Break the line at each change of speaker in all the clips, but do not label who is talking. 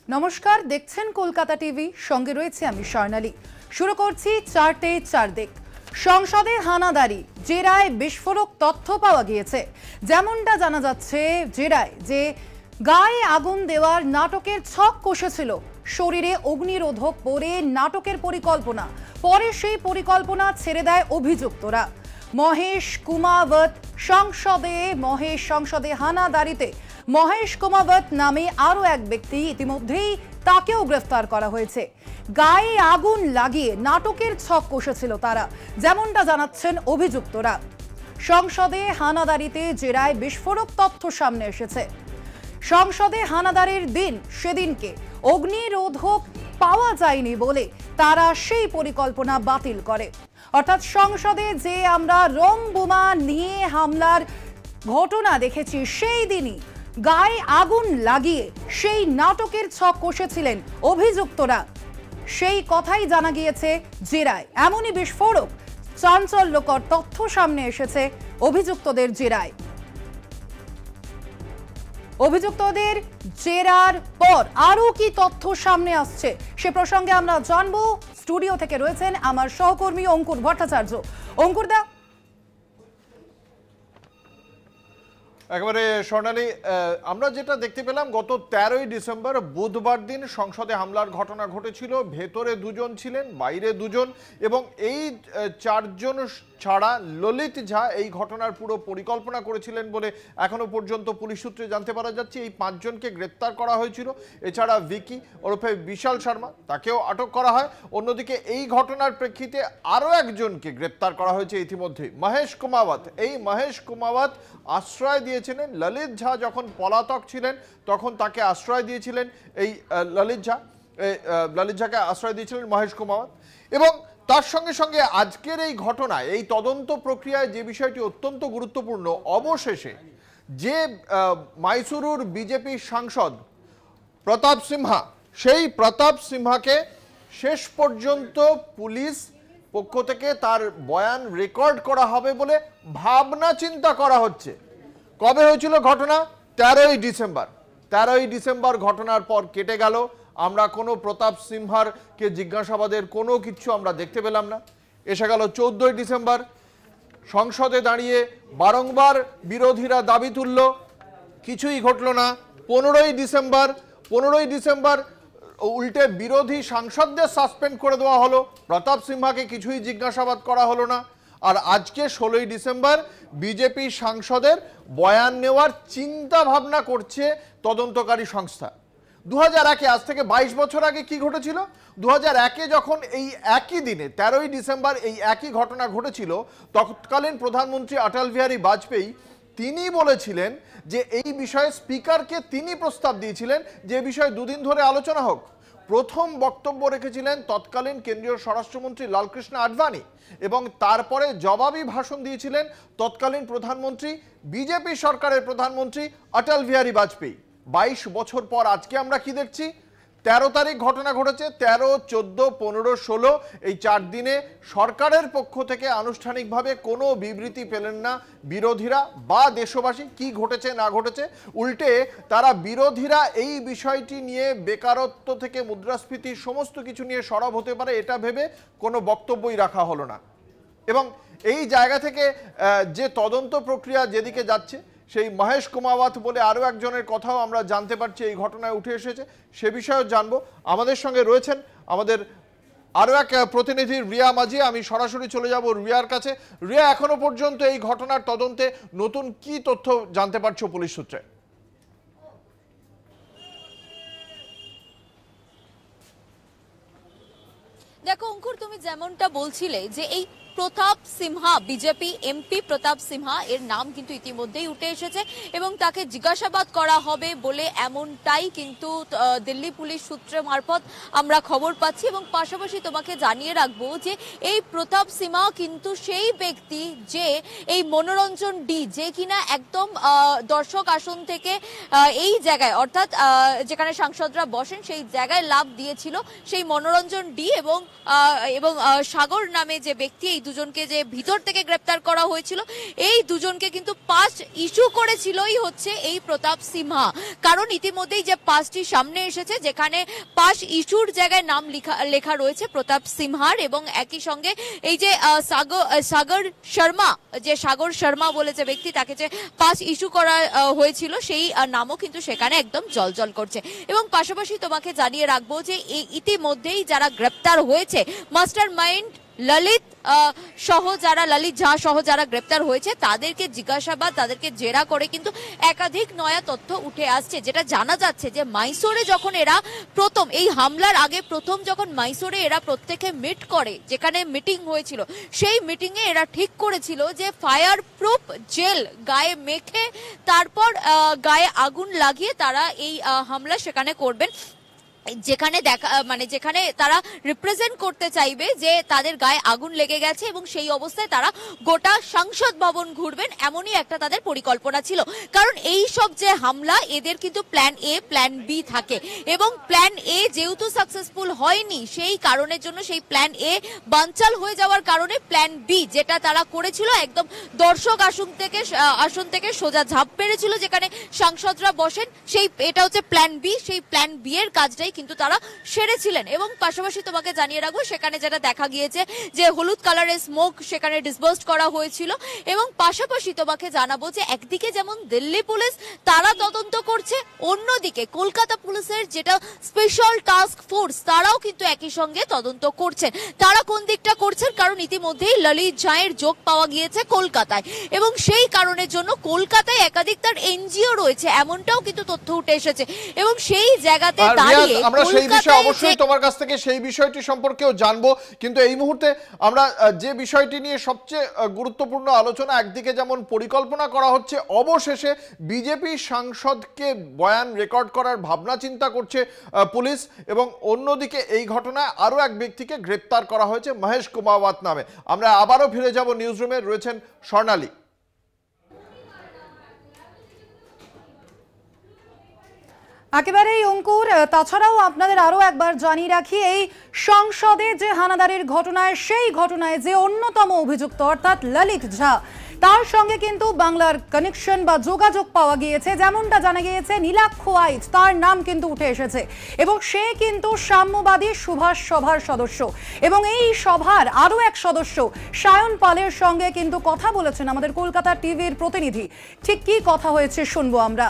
নমস্কার, দেখছেন কলকাতা টিভি, সঙ্গে রয়েছে আমি স্বর্ণালী। শুরু করছি চারটে চারদিক। সংসদে হানাদারি, জেরায় বিস্ফোরক তথ্য পাওয়া গিয়েছে। যেমনটা জানা যাচ্ছে, জেরায় যে গায়ে আগুন দেওয়ার নাটকের ছক কষেছিল, শরীরে অগ্নিরোধক পরে নাটকের পরিকল্পনা, পরে সেই পরিকল্পনা ছেড়ে দেয় অভিযুক্তরা। মহেশ কুমাবত সংসদে হানাদারিতে মহেশ কুমাবত নামে আরও এক ব্যক্তি, ইতিমধ্যেই তাকেও গ্রেফতার করা হয়েছে। গায়ে আগুন লাগিয়ে নাটকের ছক কষেছিল তারা, যেমনটা জানাচ্ছেন অভিযুক্তরা। সংসদে হানাদারিতে জেরায় বিস্ফোরক তথ্য সামনে এসেছে। সংসদে হানাদারির দিন, সেদিনকে অগ্নিরোধক পাওয়া যায়নি বলে তারা সেই পরিকল্পনা বাতিল করে। অর্থাৎ সংসদে যে আমরা রং বোমা নিয়ে হামলার ঘটনা দেখেছি, সেই দিনই গায়ে আগুন লাগিয়ে সেই নাটকের ছক কষেছিলেন অভিযুক্তরা। সেই কথাই জানা গিয়েছে জেরায়। এমনই বিস্ফোরক চাঞ্চল্যকর তথ্য সামনে এসেছে অভিযুক্তদের জেরায়। অভিযুক্তদের জেরার পর আরো কি তথ্য সামনে আসছে সে প্রসঙ্গে আমরা জানবো। স্টুডিও থেকে রয়েছেন আমার সহকর্মী অঙ্কুর ভট্টাচার্য। অঙ্কুর দা,
একেবারে স্বর্ণালী, আমরা যেটা দেখতে পেলাম গত 13ই ডিসেম্বর বুধবার দিন সংসদে হামলার ঘটনা ঘটেছিল। ভেতরে দুজন ছিলেন, বাইরে দুজন, এবং এই চারজন ছাড়া ললিত ঝা এই ঘটনার পুরো পরিকল্পনা করেছিলেন বলে এখনো পর্যন্ত পুলিশ সূত্রে জানতে পারা যাচ্ছে। এই 5 জনকে গ্রেপ্তার করা হয়েছিল। এছাড়া ভিকি ওরফে বিশাল শর্মা, তাকেও আটক করা হয়। অন্যদিকে এই ঘটনার প্রেক্ষিতে আরও একজনকে গ্রেপ্তার করা হয়েছে ইতিমধ্যে, মহেশ কুমাবত। এই মহেশ কুমাবত আশ্রয় দিয়েছিলেন ললিত ঝা যখন পলাতক ছিলেন, তখন তাকে আশ্রয় দিয়েছিলেন এই ললিত ঝাকে আশ্রয় দিয়েছিলেন মহেশ কুমাবত। এবং তার সঙ্গে সঙ্গে আজকের এই ঘটনায়, এই তদন্ত প্রক্রিয়ায় যে বিষয়টি অত্যন্ত গুরুত্বপূর্ণ, অবশেষে যে মাইসুরুর বিজেপি সাংসদ প্রতাপ সিনহা, সেই প্রতাপ সিনহাকে শেষ পর্যন্ত পুলিশ পক্ষ থেকে তার বয়ান রেকর্ড করা হবে বলে ভাবনা চিন্তা করা হচ্ছে। কবে হয়েছিল ঘটনা? 13ই ডিসেম্বর। 13ই ডিসেম্বর ঘটনার পর কেটে গেল, আমরা কোনো প্রতাপ সিনহারকে জিজ্ঞাসাবাদের কোনো কিছু আমরা দেখতে পেলাম না। এসে গেল 14ই ডিসেম্বর, সংসদে দাঁড়িয়ে বারংবার বিরোধীরা দাবি তুলল, কিছুই ঘটল না। 15ই ডিসেম্বর উল্টে বিরোধী সাংসদদের সাসপেন্ড করে দেওয়া হলো, প্রতাপ সিনহাকে কিছুই জিজ্ঞাসাবাদ করা হলো না। আর আজকে 16ই ডিসেম্বর বিজেপি সাংসদের বয়ান নেওয়ার চিন্তা ভাবনা করছে তদন্তকারী সংস্থা। 2001-এ, আজ থেকে 22 বছর আগে কি ঘটেছিল? 2001-এ যখন এই একই দিনে 13ই ডিসেম্বর এই একই ঘটনা ঘটেছিল, তৎকালীন প্রধানমন্ত্রী অটল বিহারী বাজপেয়ী তিনি বলেছিলেন যে এই বিষয়ে স্পিকারকে তিনি প্রস্তাব দিয়েছিলেন যে বিষয়ে দুদিন ধরে আলোচনা হোক। প্রথম বক্তব্য রেখেছিলেন তৎকালীন কেন্দ্রীয় স্বরাষ্ট্রমন্ত্রী লালকৃষ্ণ আডবাণী, এবং তারপরে জবাবি ভাষণ দিয়েছিলেন তৎকালীন প্রধানমন্ত্রী, বিজেপি সরকারের প্রধানমন্ত্রী অটল বিহারী বাজপেয়ী। 22 বছর পর আজকে আমরা কি দেখছি? 13 তারিখ ঘটনা ঘটেছে। 13, 14, 15, 16 এই 4 দিনে সরকারের পক্ষ থেকে আনুষ্ঠানিকভাবে কোনো বিবৃতি পেলেন না বিরোধীরা বা দেশবাসী, কি ঘটেছে না ঘটেছে। উল্টে তারা বিরোধীরা এই বিষয়টি নিয়ে বেকারত্ব থেকে মুদ্রাস্ফীতি সমস্ত কিছু নিয়ে সরব হতে পারে এটা ভেবে কোনো বক্তব্যই রাখা হলো না। এবং এই জায়গা থেকে যে তদন্ত প্রক্রিয়া যেদিকে যাচ্ছে, সেই মহেশ কুমাবত বলে আরও একজনের কথাও আমরা জানতে পারছি এই ঘটনায় উঠে এসেছে, সে বিষয়েও জানবো। আমাদের সঙ্গে রয়েছেন আমাদের আরও এক প্রতিনিধি রিয়া মাঝি। আমি সরাসরি চলে যাব রিয়ার কাছে। রিয়া, এখনো পর্যন্ত এই ঘটনার তদন্তে নতুন কি তথ্য জানতে পারছো পুলিশ সূত্রে?
দেখো অঙ্কুর, তুমি যেমনটা বলছিলে যে এই প্রতাপ সিনহা, বিজেপি এমপি প্রতাপ সিনহা, এর নাম কিন্তু ইতিমধ্যেই উঠে এসেছে এবং তাকে জিজ্ঞাসাবাদ করা হবে বলে এমনটাই কিন্তু দিল্লি পুলিশ সূত্র মারফত আমরা খবর পাচ্ছি। এবং পাশাপাশি তোমাকে জানিয়ে রাখবো যে এই প্রতাপ সিনহা কিন্তু সেই ব্যক্তি যে এই মনোরঞ্জন ডি, যে কিনা একদম দর্শক আসন থেকে এই জায়গায়, অর্থাৎ যেখানে সাংসদরা বসেন সেই জায়গায় লাভ দিয়েছিল সেই মনোরঞ্জন ডি এবং সাগর নামে যে ব্যক্তি, এই দুজনকে যে ভিতর থেকে গ্রেপ্তার করা হয়েছিল, এই দুজনকে কিন্তু পাস ইস্যু করেছিলই হচ্ছে এই প্রতাপ সিনহা। কারণ ইতিমধ্যেই যে পাসটি সামনে এসেছে, যেখানে পাস ইস্যুর জায়গায় নাম লেখা রয়েছে প্রতাপ সিনহার, এবং একই সঙ্গে এই যে সাগর শর্মা বলে যে ব্যক্তি, তাকে যে পাস ইস্যু করা হয়েছিল সেই নামও কিন্তু সেখানে একদম জলজল করছে। এবং পাশাপাশি তোমাকে জানিয়ে রাখবো যে ইতিমধ্যেই যারা গ্রেপ্তার হয়েছে, মাস্টার মাইন্ড ললিত ঝা সহ যারা গ্রেপ্তার হয়েছে, তাদেরকে জিজ্ঞাসাবাদ, তাদেরকে জেরা করে কিন্তু একাধিক নয়া তথ্য উঠে আসছে। যেটা জানা যাচ্ছে যে মাইসোরে যখন এরা প্রথম, এই হামলার আগে প্রথম যখন মাইসোরে এরা প্রত্যেকে মিট করে, যেখানে মিটিং হয়েছিল, সেই মিটিং এ এরা ঠিক করেছিল যে ফায়ার প্রুফ জেল গায়ে মেখে তারপর গায়ে আগুন লাগিয়ে তারা এই হামলা সেখানে করবেন, যেখানে যেখানে তারা রিপ্রেজেন্ট করতে চাইবে যে তাদের গায়ে আগুন লেগে গেছে, এবং সেই অবস্থায় তারা গোটা সংসদ ভবন ঘুরবেন, এমনই একটা তাদের পরিকল্পনা ছিল। কারণ এই সব যে হামলা, এদের কিন্তু প্ল্যান এ প্ল্যান বি থাকে, এবং প্ল্যান এ যেহেতু সাকসেসফুল হয়নি, সেই কারণের জন্য সেই প্ল্যান এ বানচাল হয়ে যাওয়ার কারণে প্ল্যান বি যেটা তারা করেছিল, একদম দর্শক আসন থেকে সোজা ঝাঁপ পেরেছিল যেখানে সাংসদরা বসেন, এটা হচ্ছে প্ল্যান বি। সেই প্ল্যান বি এর কাজটাই কিন্তু তারা সেরেছিলেন। এবং পাশাপাশি তোমাকে জানিয়ে রাখবো, সেখানে যেটা দেখা গিয়েছে যে হলুদ কালারের স্মোক সেখানে ডিসবার্স করা হয়েছিল। এবং পাশাপাশি তোমাকে জানাবো যে একদিকে যেমন দিল্লি পুলিশ তারা তদন্ত করছে, অন্যদিকে কলকাতা পুলিশের যেটা স্পেশাল টাস্ক ফোর্স, তারাও কিন্তু একই সঙ্গে তদন্ত করছেন। তারা কোন দিকটা করছেন, কারণ ইতিমধ্যেই ললিত ঝায়ের যোগ পাওয়া গিয়েছে কলকাতায়, এবং সেই কারণের জন্য কলকাতায় একাধিক তার এনজিও রয়েছে, এমনটাও কিন্তু তথ্য উঠে এসেছে। এবং সেই জায়গাতে দাঁড়িয়ে
আমরা সেই বিষয়ে অবশ্যই তোমার কাছ থেকে সেই বিষয়টি সম্পর্কেও জানবো, কিন্তু এই মুহূর্তে আমরা যে বিষয়টি নিয়ে সবচেয়ে গুরুত্বপূর্ণ আলোচনা, একদিকে যেমন পরিকল্পনা করা হচ্ছে অবশেষে বিজেপি সাংসদকে বয়ান রেকর্ড করার ভাবনা চিন্তা করছে পুলিশ, এবং অন্যদিকে এই ঘটনায় আরো এক ব্যক্তিকে গ্রেপ্তার করা হয়েছে মহেশ কুমাওয়াত নামে। আমরা আবারও ফিরে যাব নিউজরুমে, রয়েছেন স্বর্ণালী।
একেবারেই অঙ্কুর, তাছাড়াও আপনাদের আরো একবার জানিয়ে রাখি, এই সংসদে যে হানাদারির ঘটনায়, সেই ঘটনায় যে অন্যতম অভিযুক্ত অর্থাৎ ললিত ঝা, তার সঙ্গে কিন্তু বাংলার কানেকশন বা যোগাযোগ পাওয়া গিয়েছে। যেমনটা জানা গিয়েছে, নীলাক্ষ আইচ তার নাম কিন্তু উঠে এসেছে, এবং সে কিন্তু সাম্যবাদী সুভাষ সভার সদস্য। এবং এই সভার আরো এক সদস্য সায়ন পালের সঙ্গে কিন্তু কথা বলেছেন আমাদের কলকাতা টিভির প্রতিনিধি। ঠিক কি কথা হয়েছে শুনবো আমরা।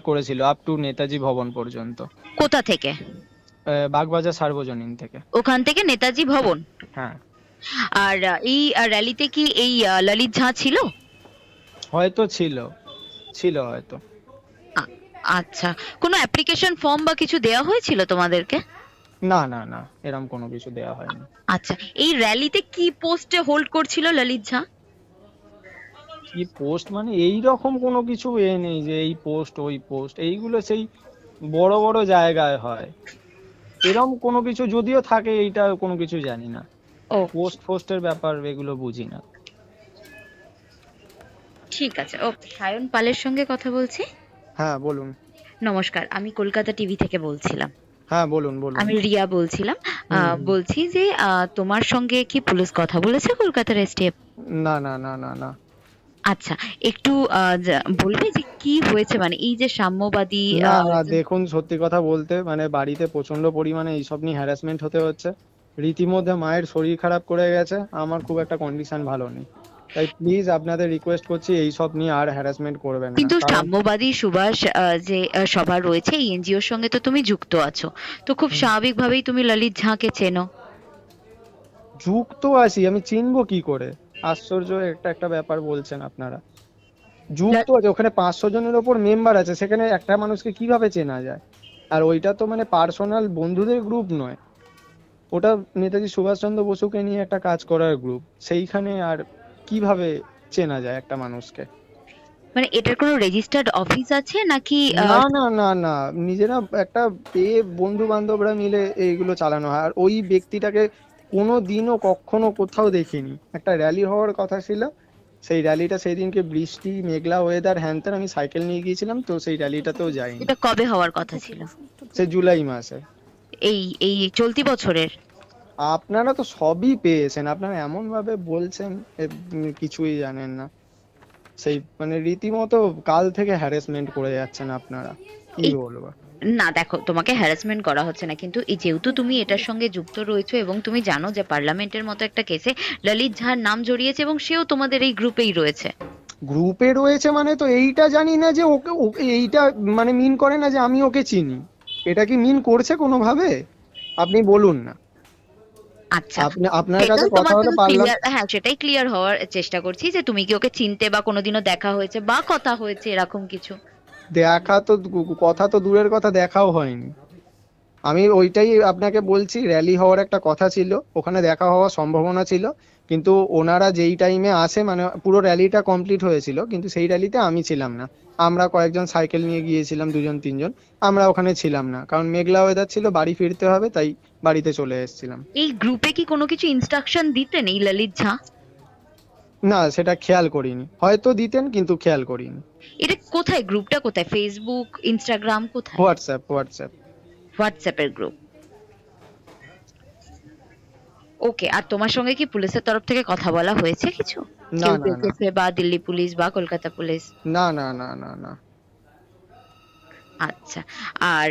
করেছিল আপ টু নেতাজি ভবন পর্যন্ত।
কোথা থেকে?
বাগবাজার সার্বজনীন থেকে।
ওখান থেকে নেতাজি ভবন?
হ্যাঁ।
আর এই র্যালিতে কি এই ললিত ঝা ছিল?
হয়তো ছিল হয়তো।
আচ্ছা, কোনো অ্যাপ্লিকেশন ফর্ম বা কিছু দেওয়া হয়েছিল তোমাদেরকে?
না না না, এরকম কোনো কিছু দেওয়া হয়নি।
আচ্ছা, এই র্যালিতে কি পোস্টে হোল্ড করছিল ললিত ঝা?
কি পোস্ট মানে এই রকম কোনো কিছু নেই যে এই পোস্ট ওই পোস্ট, এইগুলো সেই বড় বড় জায়গায় হয়, এরকম কোনো কিছু যদিও থাকে এইটা কোনো কিছু জানি না।
ও
পোস্টের ব্যাপার এগুলো বুঝি না।
ঠিক আছে, ওকে। সায়ন পালের সঙ্গে কথা বলছি।
হ্যাঁ বলুন।
নমস্কার, আমি কলকাতা টিভি থেকে বলছিলাম।
হ্যাঁ বলুন বলুন।
আমি রিয়া বলছিলাম। বলছি যে তোমার সঙ্গে কি পুলিশ কথা বলেছে কলকাতার এসটিএফ?
না না না না না।
আচ্ছা, একটু বলবে যে কি হয়েছে, মানে এই যে সাম্যবাদী?
দেখুন, সত্যি কথা বলতে মানে বাড়িতে প্রচন্ড পরিমাণে এইসব নিয়ে হ্যারাসমেন্ট হতে হচ্ছে, রীতিমধ্যে মায়ের শরীর খারাপ করে গেছে, আমার খুব একটা কন্ডিশন ভালো নেই, তাই প্লিজ আপনাদের রিকোয়েস্ট করছি এইসব নিয়ে আর হ্যারাসমেন্ট করবেন না।
কিন্তু সাম্যবাদী সুভাষ যে সভা রয়েছে, এই এনজিওর সঙ্গে তো তুমি যুক্ত আছো, তো খুব স্বাভাবিকভাবেই তুমি ললিত ঝাকে চেনো।
যুক্ত আছি, আমি চিনবো কি করে? আশ্চর্য একটা ব্যাপার বলছেন আপনারা। যুক্ত আছে, ওখানে 500 জনের ওপর মেম্বার আছে, সেখানে একটা মানুষকে কিভাবে চেনা যায়? আর ওইটা তো মানে পার্সোনাল বন্ধুদের গ্রুপ নয়, ওটা নেতাজি সুভাষচন্দ্র বসুকে নিয়ে একটা কাজ করার গ্রুপ, সেইখানে আর কিভাবে চেনা যায় একটা মানুষকে?
মানে এটার কোনো রেজিস্টার্ড অফিস আছে নাকি?
না না না না, নিজেরা একটা বন্ধু বান্ধবরা মিলে এইগুলো চালানো হয়। আর ওই ব্যক্তিটাকে কোনো দিনও কখনো কোথাও দেখিনি। একটা র্যালি হওয়ার কথা ছিল, সেই র্যালিটা সেই দিনকে বৃষ্টি মেঘলা ওয়েদার হ্যান ত্যান, আমি সাইকেল নিয়ে গিয়েছিলাম, তো সেই র্যালিটাতেও যাইনি।
এটা কবে হওয়ার কথা ছিল?
সে জুলাই মাসে।
এই চলতি বছরের?
আপনারা তো সবই পেয়েছেন, আপনারা এমন ভাবে বলছেন কিছুই জানেন না। সেই মানে রীতিমতো কাল থেকে হ্যারাসমেন্ট করে যাচ্ছেন আপনারা, কি বলবো।
না দেখো, তোমাকে হ্যারাসমেন্ট করা হচ্ছে না, কিন্তু এই যেহেতু তুমি এটার সঙ্গে যুক্ত রয়েছো এবং তুমি জানো যে পার্লামেন্টের মতো একটা কেসে ললিত ঝার নাম জড়িয়েছে এবং সেও তোমাদের এই গ্রুপেই রয়েছে।
গ্রুপে রয়েছে মানে তো এইটা জানি না যে ওকে এইটা মানে মিন করে না যে আমি ওকে চিনি, এটা কি মিন করছে কোনোভাবে? আপনি বলুন না।
আচ্ছা,
আপনার কাছে কথা হলো
হ্যাঁ সেটাই ক্লিয়ার হওয়ার চেষ্টা করছি যে তুমি কি ওকে চিনতে বা কোনোদিনও দেখা হয়েছে বা কথা হয়েছে এরকম কিছু?
দেখা তো কথা তো দূরের কথা, দেখাও হয়নি। আমি ওইটাই আপনাকে বলছি, র্যালি হওয়ার একটা কথা ছিল, ওখানে দেখা হওয়ার সম্ভাবনা ছিল, কিন্তু ওনারা যেই টাইমে আসে মানে পুরো র্যালিটা কমপ্লিট হয়েছিল, কিন্তু সেই র্যালিতে আমি ছিলাম না। আমরা কয়েকজন সাইকেল নিয়ে গিয়েছিলাম, 2-3 জন, আমরা ওখানে ছিলাম না, কারণ মেঘলা ওয়েদার ছিল, বাড়ি ফিরতে হবে, তাই বাড়িতে চলে এসেছিলাম।
এই গ্রুপে কি কোনো কিছু ইনস্ট্রাকশন দিতেন এই ললিত ঝা?
না, সেটা খেয়াল করিনি, হয়তো দিতেন কিন্তু খেয়াল করিনি।
এটা কোথায়, গ্রুপটা কোথায়? ফেসবুক, ইনস্টাগ্রাম, কোথায়? হোয়াটসঅ্যাপের গ্রুপ। ওকে, আর তোমার সঙ্গে কি পুলিশের তরফ থেকে কথা বলা হয়েছে কিছু?
না না না,
বা দিল্লি পুলিশ বা কলকাতা পুলিশ?
না না না না না।
আচ্ছা, আর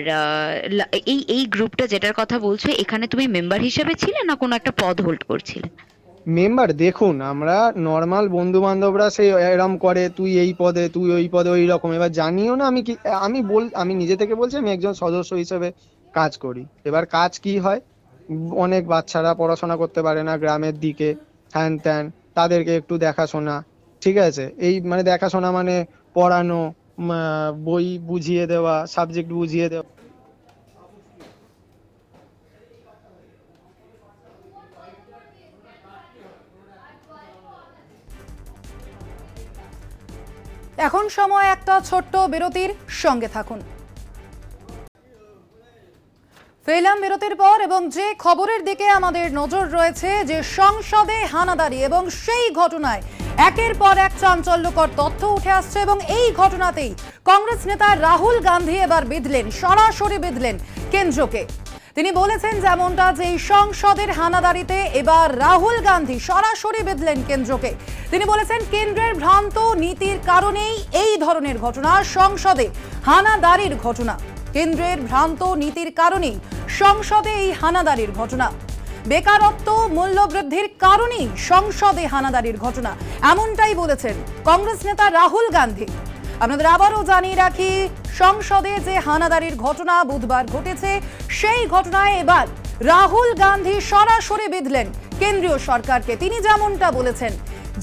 এই এই গ্রুপটা যেটার কথা বলছো, এখানে তুমি মেম্বার হিসেবে ছিলে না কোনো একটা পদ হোল্ড করছিলে?
মেম্বার, দেখুন আমরা নর্মাল বন্ধু বান্ধবরা সে এরম করে, তুই এই পদে তুই ওই পদে, ওই রকম। এবার জানিও না আমি নিজে থেকে বলছি আমি একজন সদস্য হিসেবে কাজ করি। এবার কাজ কি হয়, অনেক বাচ্চারা পড়াশোনা করতে পারে না গ্রামের দিকে, হ্যান ত্যান, তাদেরকে একটু দেখাশোনা, ঠিক আছে, এই মানে দেখাশোনা মানে পড়ানো, বই বুঝিয়ে দেওয়া, সাবজেক্ট বুঝিয়ে দেওয়া।
এখন সময় একটা ছোট্ট বিরতির, সঙ্গে থাকুন। ফেলাম বিরতির পর এবং যে খবরের দিকে আমাদের নজর রয়েছে, যে সংসদে হানাদারি এবং সেই ঘটনায় একের পর এক চাঞ্চল্যকর তথ্য উঠে আসছে এবং এই ঘটনাতেই কংগ্রেস নেতা রাহুল গান্ধী এবার বিঁধলেন, সরাসরি বিঁধলেন কেন্দ্রকে। তিনি বলেছেন যেমনটা যে এই সংসদের হানাদারিতে এবার রাহুল গান্ধী সরাসরি বিঁধলেন কেন্দ্রকে। তিনি বলেছেন কেন্দ্রের ভ্রান্ত নীতির কারণেই এই ধরনের ঘটনা, সংসদে হানাদারির ঘটনা, কেন্দ্রের ভ্রান্ত নীতির কারণেই সংসদে এই হানাদারির ঘটনা, বেকারত্ব মূল্যবৃদ্ধির কারণেই সংসদে হানাদারির ঘটনা, এমনটাই বলেছেন কংগ্রেস নেতা রাহুল গান্ধী। আপনাদের আবারও জানিয়ে রাখি, সংসদে যে হানাদারির ঘটনা বুধবার ঘটেছে, সেই ঘটনায় এবার রাহুল গান্ধী সরাসরি বিঁধলেন কেন্দ্রীয় সরকারকে। তিনি যেমনটা বলেছেন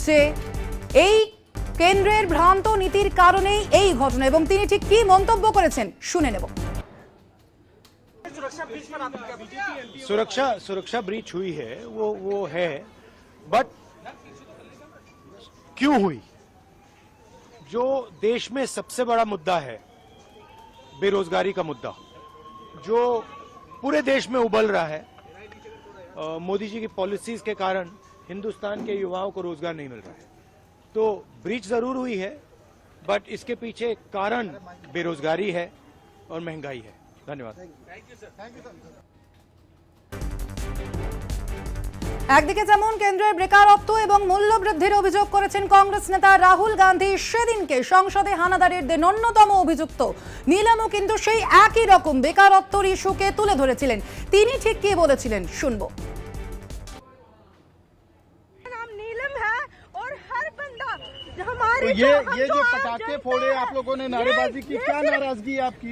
যে এই কেন্দ্রের ভ্রান্ত নীতির কারণেই এই ঘটনা, এবং তিনি ঠিক কি মন্তব্য করেছেন শুনে নেব।
सुरक्षा ब्रीच हुई है, वो है, बट क्यों हुई? जो देश में सबसे बड़ा मुद्दा है, बेरोजगारी का मुद्दा, जो पूरे देश में उबल रहा है, मोदी जी की पॉलिसीज के कारण हिंदुस्तान के युवाओं को रोजगार नहीं मिल रहा है, तो ब्रीच जरूर हुई है, बट इसके पीछे कारण बेरोजगारी है और महंगाई है। धन्यवाद।
একদিকে যেমন কেন্দ্রের বেকারত্ব এবং মূল্যবৃদ্ধির অভিযোগ করেছেন কংগ্রেস নেতা রাহুল গান্ধী, সেদিনকে সংসদে হানাদারির অন্যতম অভিযুক্ত নীলমও কিন্তু সেই একই রকম বেকারত্বের ইস্যুকে তুলে ধরেছিলেন। তিনি ঠিক কি বলেছিলেন শুনবো।
ये जो पटाखे फोड़े आप लोगों ने, नारेबाजी की, क्या नाराजगी आपकी?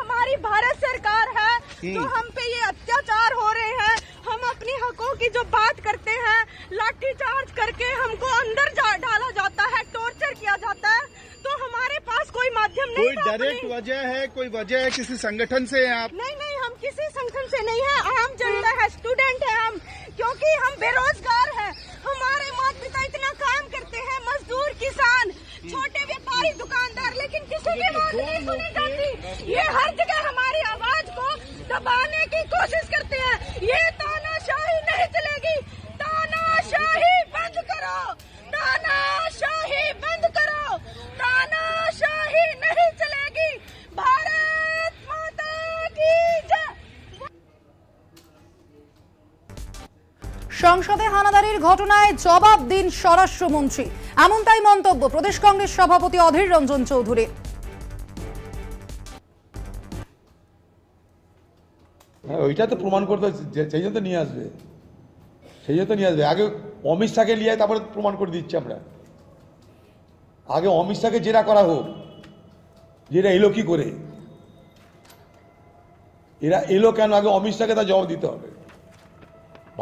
हमारी भारत सरकार है, जो हम पे ये अत्याचार हो रहे हैं, हम अपनी हकों की जो बात करते हैं, लाठीचार्ज करके हमको अंदर डाला जाता है, टॉर्चर किया जाता है, तो हमारे पास कोई माध्यम नहीं।
कोई डायरेक्ट वजह है, कोई वजह है किसी संगठन से हैं आप?
नहीं, हम किसी संगठन से नहीं है, आम जनता है, स्टूडेंट है हम, क्योंकि हम बेरोजगार हैं। हमारे माता पिता इतना काम करते हैं, मजदूर, किसान, छोटे व्यापारी, दुकानदार, लेकिन किसी की बात नहीं सुनी जाती। ये हर जगह हमारी आवाज को दबाने की कोशिश करते हैं। ये तानाशाही नहीं चलेगी, तानाशाही बंद करो, तानाशाही बंद करो, तानाशाही नहीं चलेगी। भारत माता की जय।
সংসদে হানাদারির ঘটনায় জবাব দিন স্বরাষ্ট্রমন্ত্রী, এমনটাই মন্তব্য প্রদেশ কংগ্রেস সভাপতি অধীর রঞ্জন চৌধুরী।
ওইটা তো প্রমাণ করতে সেই জন্য নিয়ে আসবে, আগে অমিত শাহকে নিয়ে তারপরে প্রমাণ করে দিচ্ছি আমরা। আগে অমিত শাহকে জেরা করা হোক, যেটা এলো কি করে, এরা এলো কেন, আগে অমিত শাহকে তার জবাব দিতে হবে।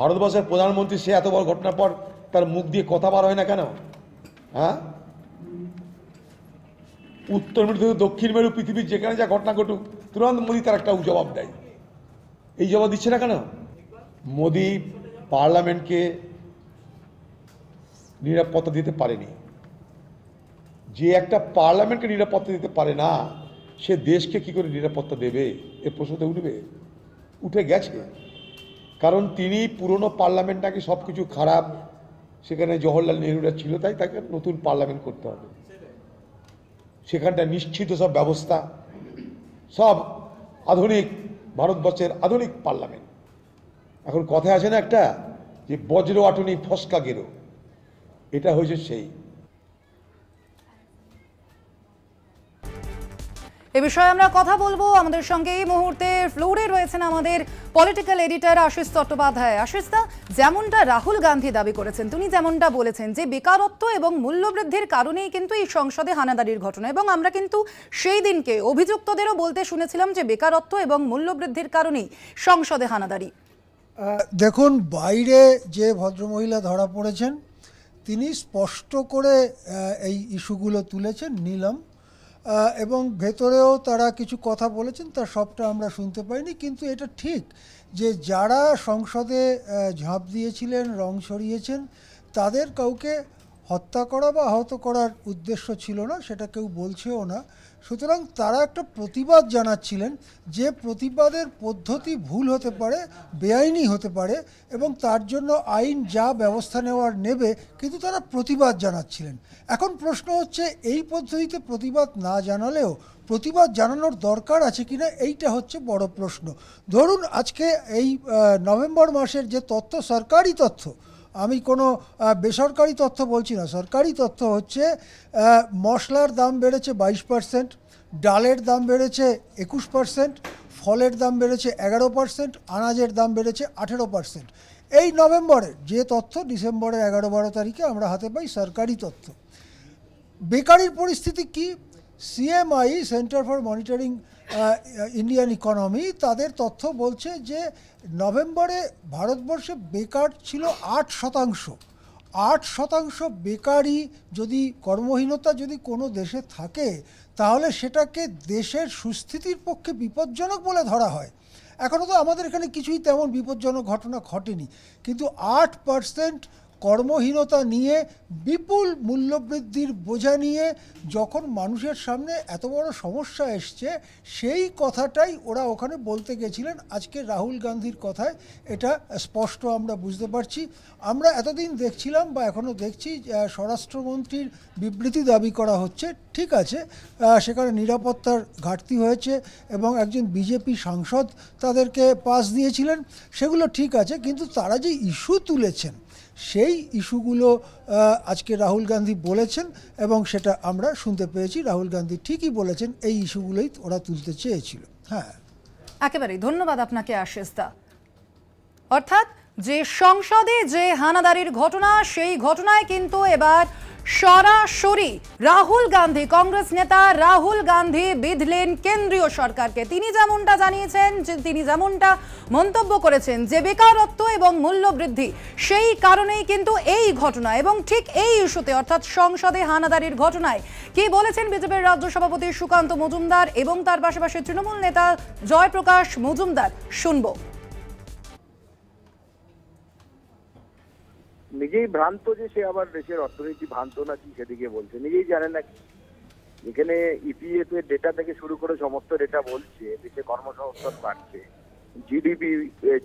ভারতবর্ষের প্রধানমন্ত্রী, সে এত বড় ঘটনার পর তার মুখ দিয়ে কথা বার হয় না কেন? হ্যাঁ, উত্তর মেরু থেকে দক্ষিণ মেরু, পৃথিবীর যেখানে যা ঘটনা ঘটুক তুরন্ত মোদী তার একটা জবাব দেয়। এই জবাব দিচ্ছে না কেন? মোদী পার্লামেন্টকে নিরাপত্তা দিতে পারেনি। যে একটা পার্লামেন্টকে নিরাপত্তা দিতে পারে না, সে দেশকে কি করে নিরাপত্তা দেবে? এ প্রশ্নতে উঠে গেছে। কারণ তিনি পুরনো পার্লামেন্টটাকে সব কিছু খারাপ, সেখানে জওহরলাল নেহরুরা ছিল, তাই তাকে নতুন পার্লামেন্ট করতে হবে। সেখানটা নিশ্চিত সব ব্যবস্থা, সব আধুনিক, ভারতবর্ষের আধুনিক পার্লামেন্ট। এখন কথা আছে না একটা, যে বজ্র আটনি ফসকা গেরো, এটা হয়েছে সেই।
এ বিষয়ে আমরা কথা বলবো। আমাদের সঙ্গে এই মুহূর্তে ফ্লোরে রয়েছেন আমাদের পলিটিক্যাল এডিটর আশিস চট্টোপাধ্যায়। আশিসদা, যেমনটা রাহুল গান্ধী দাবি করেছেন, তিনি যেমনটা বলেছেন যে বেকারত্ব এবং মূল্যবৃদ্ধির কারণেই কিন্তু এই সংসদে হানাদারির ঘটনা, এবং আমরা কিন্তু সেই দিনকে অভিযুক্তদেরও বলতে শুনেছিলাম যে বেকারত্ব এবং মূল্যবৃদ্ধির কারণেই সংসদে হানাদারি।
দেখুন, বাইরে যে ভদ্রমহিলা ধরা পড়েছেন তিনি স্পষ্ট করে এই ইস্যুগুলো তুলেছেন, নিলাম, এবং ভেতরেও তারা কিছু কথা বলেছেন, তার সবটা আমরা শুনতে পাইনি। কিন্তু এটা ঠিক যে যারা সংসদে ঝাঁপ দিয়েছিলেন, রং সরিয়েছেন, তাদের কাউকে হত্যা করা বা আহত করার উদ্দেশ্য ছিল না, সেটা কেউ বলছেও না। সুতরাং তারা একটা প্রতিবাদ জানাচ্ছিলেন, যে প্রতিবাদের পদ্ধতি ভুল হতে পারে, বেআইনি হতে পারে, এবং তার জন্য আইন যা ব্যবস্থা নেওয়ার নেবে, কিন্তু তারা প্রতিবাদ জানাচ্ছিলেন। এখন প্রশ্ন হচ্ছে, এই পদ্ধতিতে প্রতিবাদ না জানালেও প্রতিবাদ জানানোর দরকার আছে কিনা, এইটা হচ্ছে বড় প্রশ্ন। ধরুন, আজকে এই নভেম্বর মাসের যে তথ্য, সরকারি তথ্য, আমি কোনো বেসরকারি তথ্য বলছি না, সরকারি তথ্য হচ্ছে মশলার দাম বেড়েছে 22%, ডালের দাম বেড়েছে 21%, ফলের দাম বেড়েছে 11%, আনাজের দাম বেড়েছে 18%। এই নভেম্বরের যে তথ্য, ডিসেম্বরের 11-12 তারিখে আমরা হাতে পাই সরকারি তথ্য। বেকারির পরিস্থিতি কি? CMI, centre for monitoring Indian economy, তাদের তথ্য বলছে যে নভেম্বরে ভারতবর্ষে বেকার ছিল 8%। 8% বেকারি, যদি কর্মহীনতা যদি কোনো দেশে থাকে, তাহলে সেটাকে দেশের সুস্থিতির পক্ষে বিপজ্জনক বলে ধরা হয়। এখনও তো আমাদের এখানে কিছুই তেমন বিপজ্জনক ঘটনা ঘটেনি, কিন্তু 8% কর্মহীনতা নিয়ে, বিপুল মূল্যবৃদ্ধির বোঝা নিয়ে যখন মানুষের সামনে এত বড় সমস্যা এসছে, সেই কথাটাই ওরা ওখানে বলতে গেছিলেন। আজকে রাহুল গান্ধীর কথায় এটা স্পষ্ট আমরা বুঝতে পারছি। আমরা এতদিন দেখছিলাম, বা এখনও দেখছি, স্বরাষ্ট্রমন্ত্রীর বিবৃতি দাবি করা হচ্ছে, ঠিক আছে, সেখানে নিরাপত্তার ঘাটতি হয়েছে এবং একজন বিজেপি সাংসদ তাদেরকে পাস দিয়েছিলেন, সেগুলো ঠিক আছে, কিন্তু তারা যে ইস্যু তুলেছেন, সেই ইস্যুগুলো আজকে রাহুল গান্ধী বলেছেন, এবং সেটা আমরা শুনতে পেয়েছি। রাহুল গান্ধী ঠিকই বলেছেন, এই ইস্যুগুলোই ওরা তুলতে চেয়েছিল। হ্যাঁ,
একেবারেই ধন্যবাদ আপনাকে আশিসদা। অর্থাৎ যে সংসদে যে হানাদারির ঘটনা, সেই ঘটনায় কিন্তু এবার সরাসরি রাহুল গান্ধী, কংগ্রেস নেতা রাহুল গান্ধী বিঁধলেন কেন্দ্রীয় সরকারকে। তিনি যেমনটা জানিয়েছেন, যে তিনি যেমনটা মন্তব্য করেছেন যে বেকারত্ব এবং মূল্যবৃদ্ধি, সেই কারণেই কিন্তু এই ঘটনা, এবং ঠিক এই ইস্যুতে অর্থাৎ সংসদে হানাদারির ঘটনায় কি বলেছেন বিজেপির রাজ্য সভাপতি সুকান্ত মজুমদার এবং তার পাশাপাশি তৃণমূল নেতা জয়প্রকাশ মজুমদার, শুনবো।
নিজেই ভ্রান্ত, যে সে আবার দেশের অর্থনীতি ভ্রান্ত নাকি সেদিকে বলছে, নিজেই জানে না। এখানে ইপিএফ এর ডেটা থেকে শুরু করে সমস্ত ডেটা বলছে দেশে কর্মসংস্থান বাড়ছে,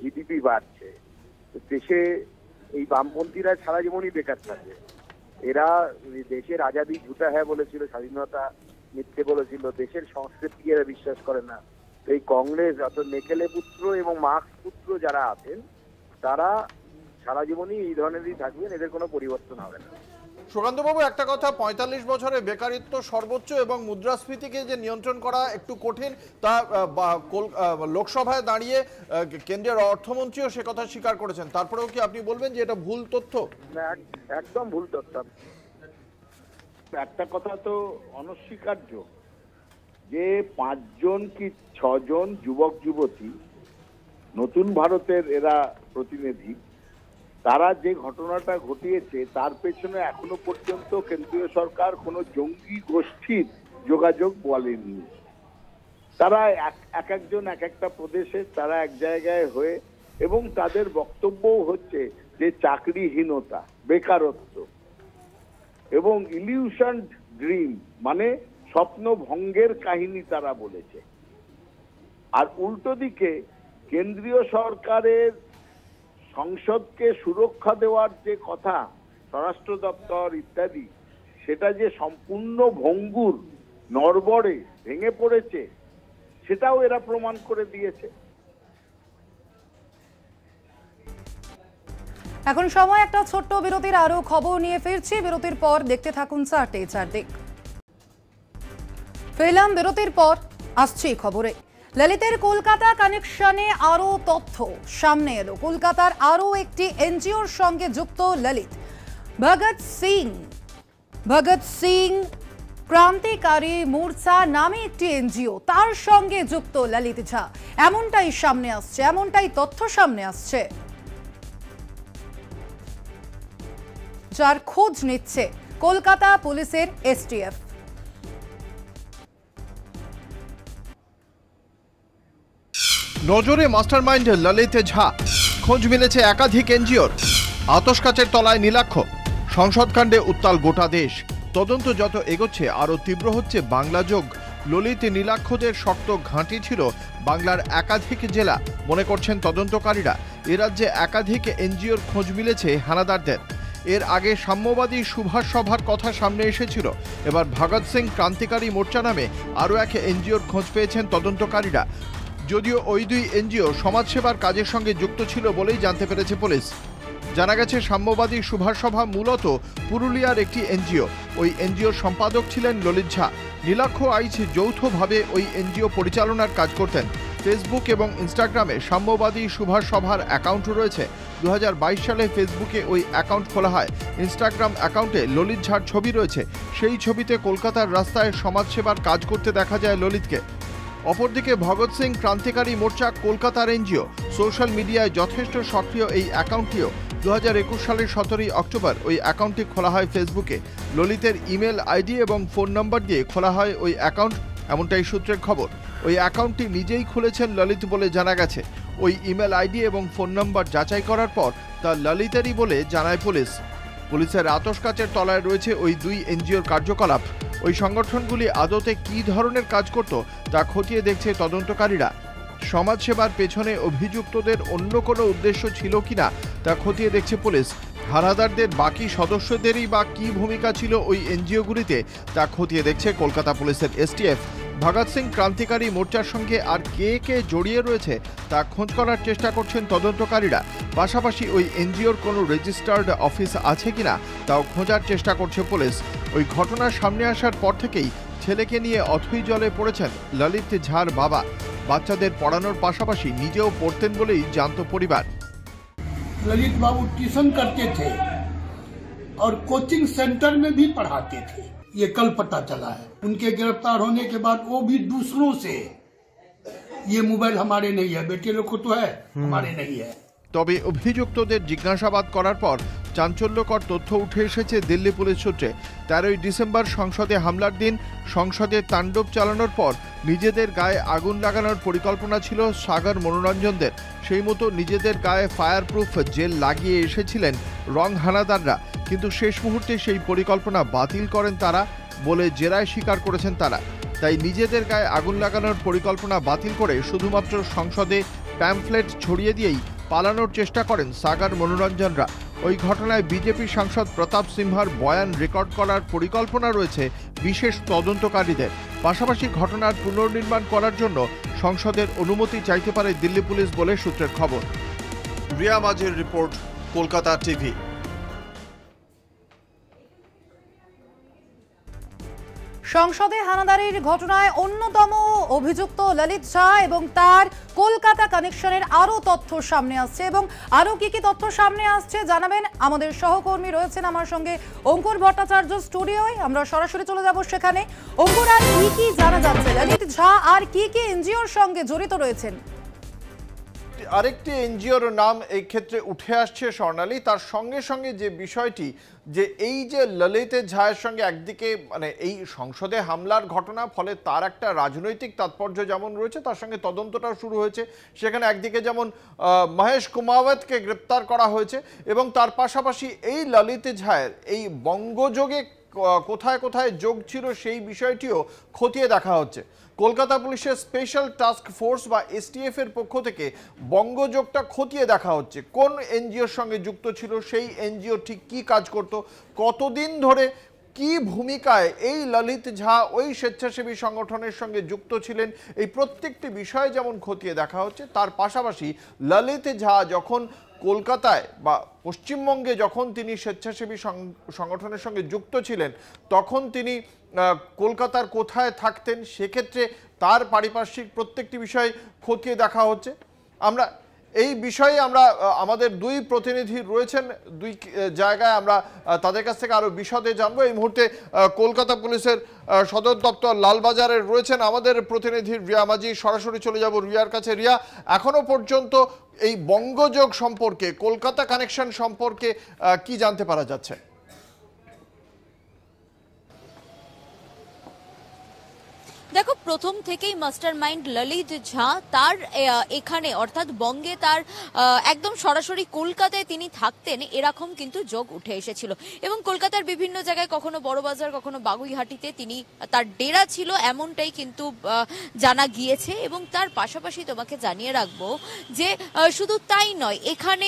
জিডিপি বাড়ছে। দেশে এই বামপন্থীরা সারা জীবনই বেকার থাকে। এরা দেশের আজাদি ঝুটা হ্যাঁ বলেছিল, স্বাধীনতা মিথ্যে বলেছিল, দেশের সংস্কৃতি এরা বিশ্বাস করে না। তো এই কংগ্রেস, অর্থাৎ মেকেলে পুত্র এবং মার্কস পুত্র যারা আছেন, তারা সারা জীবনই এই ধরনেরই থাকবেন, এদের কোনো পরিবর্তন হবে না।
সুকান্তবাবু, একটা কথা, ৪৫ বছরে বেকারিত্ব সর্বোচ্চ এবং মুদ্রাস্ফীতিকে যে নিয়ন্ত্রণ করা একটু কঠিন, তা লোকসভায় দাঁড়িয়ে কেন্দ্রের অর্থমন্ত্রীও সে কথা স্বীকার করেছেন। তারপরেও কি আপনি বলবেন যে এটা ভুল তথ্য?
একদম ভুল তথ্য। একটা কথা তো অনস্বীকার্য যে ৫ জন কি ৬ জন যুবক যুবতী নতুন ভারতের এরা প্রতিনিধি, তারা যে ঘটনাটা ঘটিয়েছে তার পেছনে এখনো পর্যন্ত কেন্দ্রীয় সরকার কোনো জঙ্গি গোষ্ঠীর যোগাযোগ বলেনি। তারা এক একজন এক একটা প্রদেশে তারা এক জায়গায় হয়ে, এবং তাদের বক্তব্যও হচ্ছে যে চাকরিহীনতা, বেকারত্ব এবং ইলিউশন ড্রিম মানে স্বপ্ন ভঙ্গের কাহিনী তারা বলেছে। আর উল্টো দিকে কেন্দ্রীয় সরকারের সংসদকে সুরক্ষা দেওয়ার যে কথা, স্বরাষ্ট্র দপ্তর ইত্যাদি, সেটা যে সম্পূর্ণ ভঙ্গুর, নড়বড়ে, ভেঙে পড়েছে, সেটাও এরা প্রমাণ করে দিয়েছে।
এখন সময় একটা ছোট্ট বিরতির, আরো খবর নিয়ে ফিরছি। বিরতির পর দেখতে থাকুন চারদিক। ফিরলাম বিরতির পর, আসছি খবরে। ললিতের কলকাতা কানেকশনে আরো তথ্য সামনে এলো। কলকাতার আরো একটি এনজিওর সঙ্গে যুক্ত ললিত। ভগৎ সিং ক্রান্তিকারী মোর্চা নামে একটি এনজিও, তার সঙ্গে যুক্ত ললিত ঝা, এমনটাই সামনে আসছে, এমনটাই তথ্য সামনে আসছে, যার খোঁজ নিচ্ছে কলকাতা পুলিশের এসটিএফ।
নজরে মাস্টারমাইন্ড ললিত ঝা, খোঁজ মিলেছে একাধিক এনজিওর। আতশকাচের তলায় নীলাক্ষ, সংসদকাণ্ডে উত্তাল গোটা দেশ। তদন্ত যত এগোচ্ছে আরও তীব্র হচ্ছে বাংলা যোগ। ললিত নীলাক্ষদের শক্ত ঘাঁটি ছিল বাংলার একাধিক জেলা, মনে করছেন তদন্তকারীরা। এ রাজ্যে একাধিক এনজিওর খোঁজ মিলেছে হানাদারদের। এর আগে সাম্যবাদী সুভাষ সভার কথা সামনে এসেছিল। এবার ভগৎ সিং ক্রান্তিকারী মোর্চা নামে আরও এক এনজিওর খোঁজ পেয়েছেন তদন্তকারীরা। যদিও ওই দুই এনজিও সমাজসেবার কাজের সঙ্গে যুক্ত ছিল বলেই জানতে পেরেছে পুলিশ। জানা গেছে সাম্যবাদী সুভাষ সভা মূলত পুরুলিয়ার একটি এনজিও। ওই এনজিওর সম্পাদক ছিলেন ললিত ঝা। নীলাক্ষ আইচ যৌথভাবে ওই এনজিও পরিচালনার কাজ করতেন। ফেসবুক এবং ইনস্টাগ্রামে সাম্যবাদী সুভাষ সভার অ্যাকাউন্ট রয়েছে। 2022 সালে ফেসবুকে ওই অ্যাকাউন্ট খোলা হয়। ইনস্টাগ্রাম অ্যাকাউন্টে ললিত ঝার ছবি রয়েছে। সেই ছবিতে কলকাতার রাস্তায় সমাজসেবার কাজ করতে দেখা যায় ললিতকে। অপরদিকে ভগৎ সিং ক্রান্তিকারী মোর্চা কলকাতার এনজিও। সোশ্যাল মিডিয়ায় যথেষ্ট সক্রিয় এই অ্যাকাউন্টটিও। 2021 সালের 17 অক্টোবর ওই অ্যাকাউন্টটি খোলা হয় ফেসবুকে। ললিতের ইমেল আইডি এবং ফোন নম্বর দিয়ে খোলা হয় ওই অ্যাকাউন্ট, এমনটাই সূত্রের খবর। ওই অ্যাকাউন্টটি নিজেই খুলেছেন ললিত বলে জানা গেছে। ওই ইমেল আইডি এবং ফোন নম্বর যাচাই করার পর তা ললিতেরই বলে জানায় পুলিশ। পুলিশের আতশকাচের তলায় রয়েছে ওই দুই এনজিওর কার্যকলাপ। ওই সংগঠনগুলি আদতে কী ধরনের কাজ করত তা খতিয়ে দেখছে তদন্তকারীরা। সমাজসেবার পেছনে অভিযুক্তদের অন্য কোনো উদ্দেশ্য ছিল কিনা তা খতিয়ে দেখছে পুলিশ। হানাদারদের বাকি সদস্যদেরই বা কী ভূমিকা ছিল ওই এনজিওগুলিতে তা খতিয়ে দেখছে কলকাতা পুলিশের এসটিএফ। ভগৎ সিং ক্রান্তিকারী মোর্চার সঙ্গে আর কে কে জড়িয়ে রয়েছে তা খোঁজ করার চেষ্টা করছেন তদন্তকারীরা। পাশাপাশি ওই এনজিওর কোনো রেজিস্টার্ড অফিস আছে কিনা তাও খোঁজার চেষ্টা করছে পুলিশ। ওই ঘটনা সামনে আসার পর থেকেই ছেলেকে নিয়ে অথই জলে পড়েছেন ললিত ঝার বাবা। বাচ্চাদের পড়ানোর পাশাপাশি নিজেও পড়তেন বলেই জানত পরিবার।
ललित बाबू ट्यूशन करते थे और कोचिंग सेंटर में भी पढ़ाते थे, ये कल पता चला है। उनके गिरफ्तार होने के बाद वो भी दूसरों से, ये मोबाइल हमारे नहीं है, बेटे लोग को तो है, हमारे नहीं है।
তবে অভিযুক্তদের জিজ্ঞাসাবাদ করার পর চাঞ্চল্যকর তথ্য উঠে এসেছে দিল্লি পুলিশ সূত্রে। 13 ডিসেম্বর সংসদে হামলার দিন সংসদে তাণ্ডব চালানোর পর নিজেদের গায়ে আগুন লাগানোর পরিকল্পনা ছিল সাগর মনোরঞ্জনদের। সেই মতো নিজেদের গায়ে ফায়ারপ্রুফ জেল লাগিয়ে এসেছিলেন রং হানাদাররা, কিন্তু শেষ মুহূর্তে সেই পরিকল্পনা বাতিল করেন তারা বলে জেরায় স্বীকার করেছেন তারা। তাই নিজেদের গায়ে আগুন লাগানোর পরিকল্পনা বাতিল করে শুধুমাত্র সংসদে প্যামফ্লেট ছড়িয়ে দিয়েই পালানোর চেষ্টা করেন সাগর মনোরঞ্জনরা। ওই ঘটনায় বিজেপি সাংসদ প্রতাপ সিনহার বয়ান রেকর্ড করার পরিকল্পনা রয়েছে বিশেষ তদন্তকারীদের। পাশাপাশি ঘটনার পুনর্নির্মাণ করার জন্য সংসদের অনুমতি চাইতে পারে দিল্লি পুলিশ বলে সূত্রের খবর। রিয়া মাঝির রিপোর্ট, কলকাতা টিভি।
সংসদে হানাদারির ঘটনায় অন্যতম অভিযুক্ত ললিত ঝা এবং তার কলকাতা কানেকশনের আরো তথ্য সামনে আসছে এবং আরো কি কি তথ্য সামনে আসছে জানাবেন আমাদের সহকর্মী রয়েছেন আমার সঙ্গে অঙ্কুর ভট্টাচার্য স্টুডিওয়। আমরা সরাসরি চলে যাব সেখানে। অঙ্কুর, আর কি কি জানা যাচ্ছে? ললিত ঝা আর কি কি এনজিওর সঙ্গে জড়িত রয়েছেন?
আরেকটি এনজিওর নাম এই ক্ষেত্রে উঠে আসছে স্বর্ণালী। তার সঙ্গে সঙ্গে যে বিষয়টি, যে এই যে ললিত ঝায়ের সঙ্গে একদিকে মানে এই সংসদে হামলার ঘটনা, ফলে তার একটা রাজনৈতিক তাৎপর্য যেমন রয়েছে, তার সঙ্গে তদন্তটাও শুরু হয়েছে। সেখানে একদিকে যেমন মহেশ কুমাওয়াতকে গ্রেপ্তার করা হয়েছে এবং তার পাশাপাশি এই ললিত ঝায়ের এই বঙ্গযোগে কোথায় কোথায় যোগ ছিল সেই বিষয়টিও খতিয়ে দেখা হচ্ছে। কলকাতা পুলিশের স্পেশাল টাস্ক ফোর্স বা এসটিএফ এর পক্ষ থেকে বঙ্গযোগটা খতিয়ে দেখা হচ্ছে। কোন এনজিওর সঙ্গে যুক্ত ছিল, সেই এনজিও ঠিক কি কাজ করত, কতদিন ধরে কি ভূমিকায় এই ললিত ঝা ওই স্বেচ্ছাসেবী সংগঠনের সঙ্গে যুক্ত ছিলেন, এই প্রত্যেকটি বিষয়ে যেমন খতিয়ে দেখা হচ্ছে, তার পাশাপাশি ললিত ঝা যখন কলকাতায় বা পশ্চিমবঙ্গে যখন তিনি স্বেচ্ছাসেবী সংগঠনের সঙ্গে যুক্ত ছিলেন, তখন তিনি কলকাতার কোথায় থাকতেন, সেক্ষেত্রে তার পারিপার্শ্বিক প্রত্যেকটি বিষয় খতিয়ে দেখা হচ্ছে। আমরা এই বিষয়ে আমাদের দুই প্রতিনিধি রয়েছেন দুই জায়গায়, আমরা তাদের কাছ থেকে আরো বিশদে জানবো। এই মুহূর্তে কলকাতা পুলিশের সদর দপ্তর লালবাজারে রয়েছেন আমাদের প্রতিনিধি রিয়া মাঝি। সরাসরি চলে যাব রিয়ার কাছে। রিয়া, এখনো পর্যন্ত এই বঙ্গযোগ সম্পর্কে, কলকাতা কানেকশন সম্পর্কে কি জানতে পারা যাচ্ছে?
দেখো, প্রথম থেকেই মাস্টার মাইন্ড ললিত ঝা তার এখানে অর্থাৎ বঙ্গে তার একদম সরাসরি কলকাতায় তিনি থাকতেন এরকম কিন্তু যোগ উঠে এসেছিল এবং কলকাতার বিভিন্ন জায়গায়, কখনো বড়বাজার, কখনো বাগুইহাটিতে তিনি তার ডেরা ছিল, এমনটাই কিন্তু জানা গিয়েছে। এবং তার পাশাপাশি তোমাকে জানিয়ে রাখবো যে শুধু তাই নয়, এখানে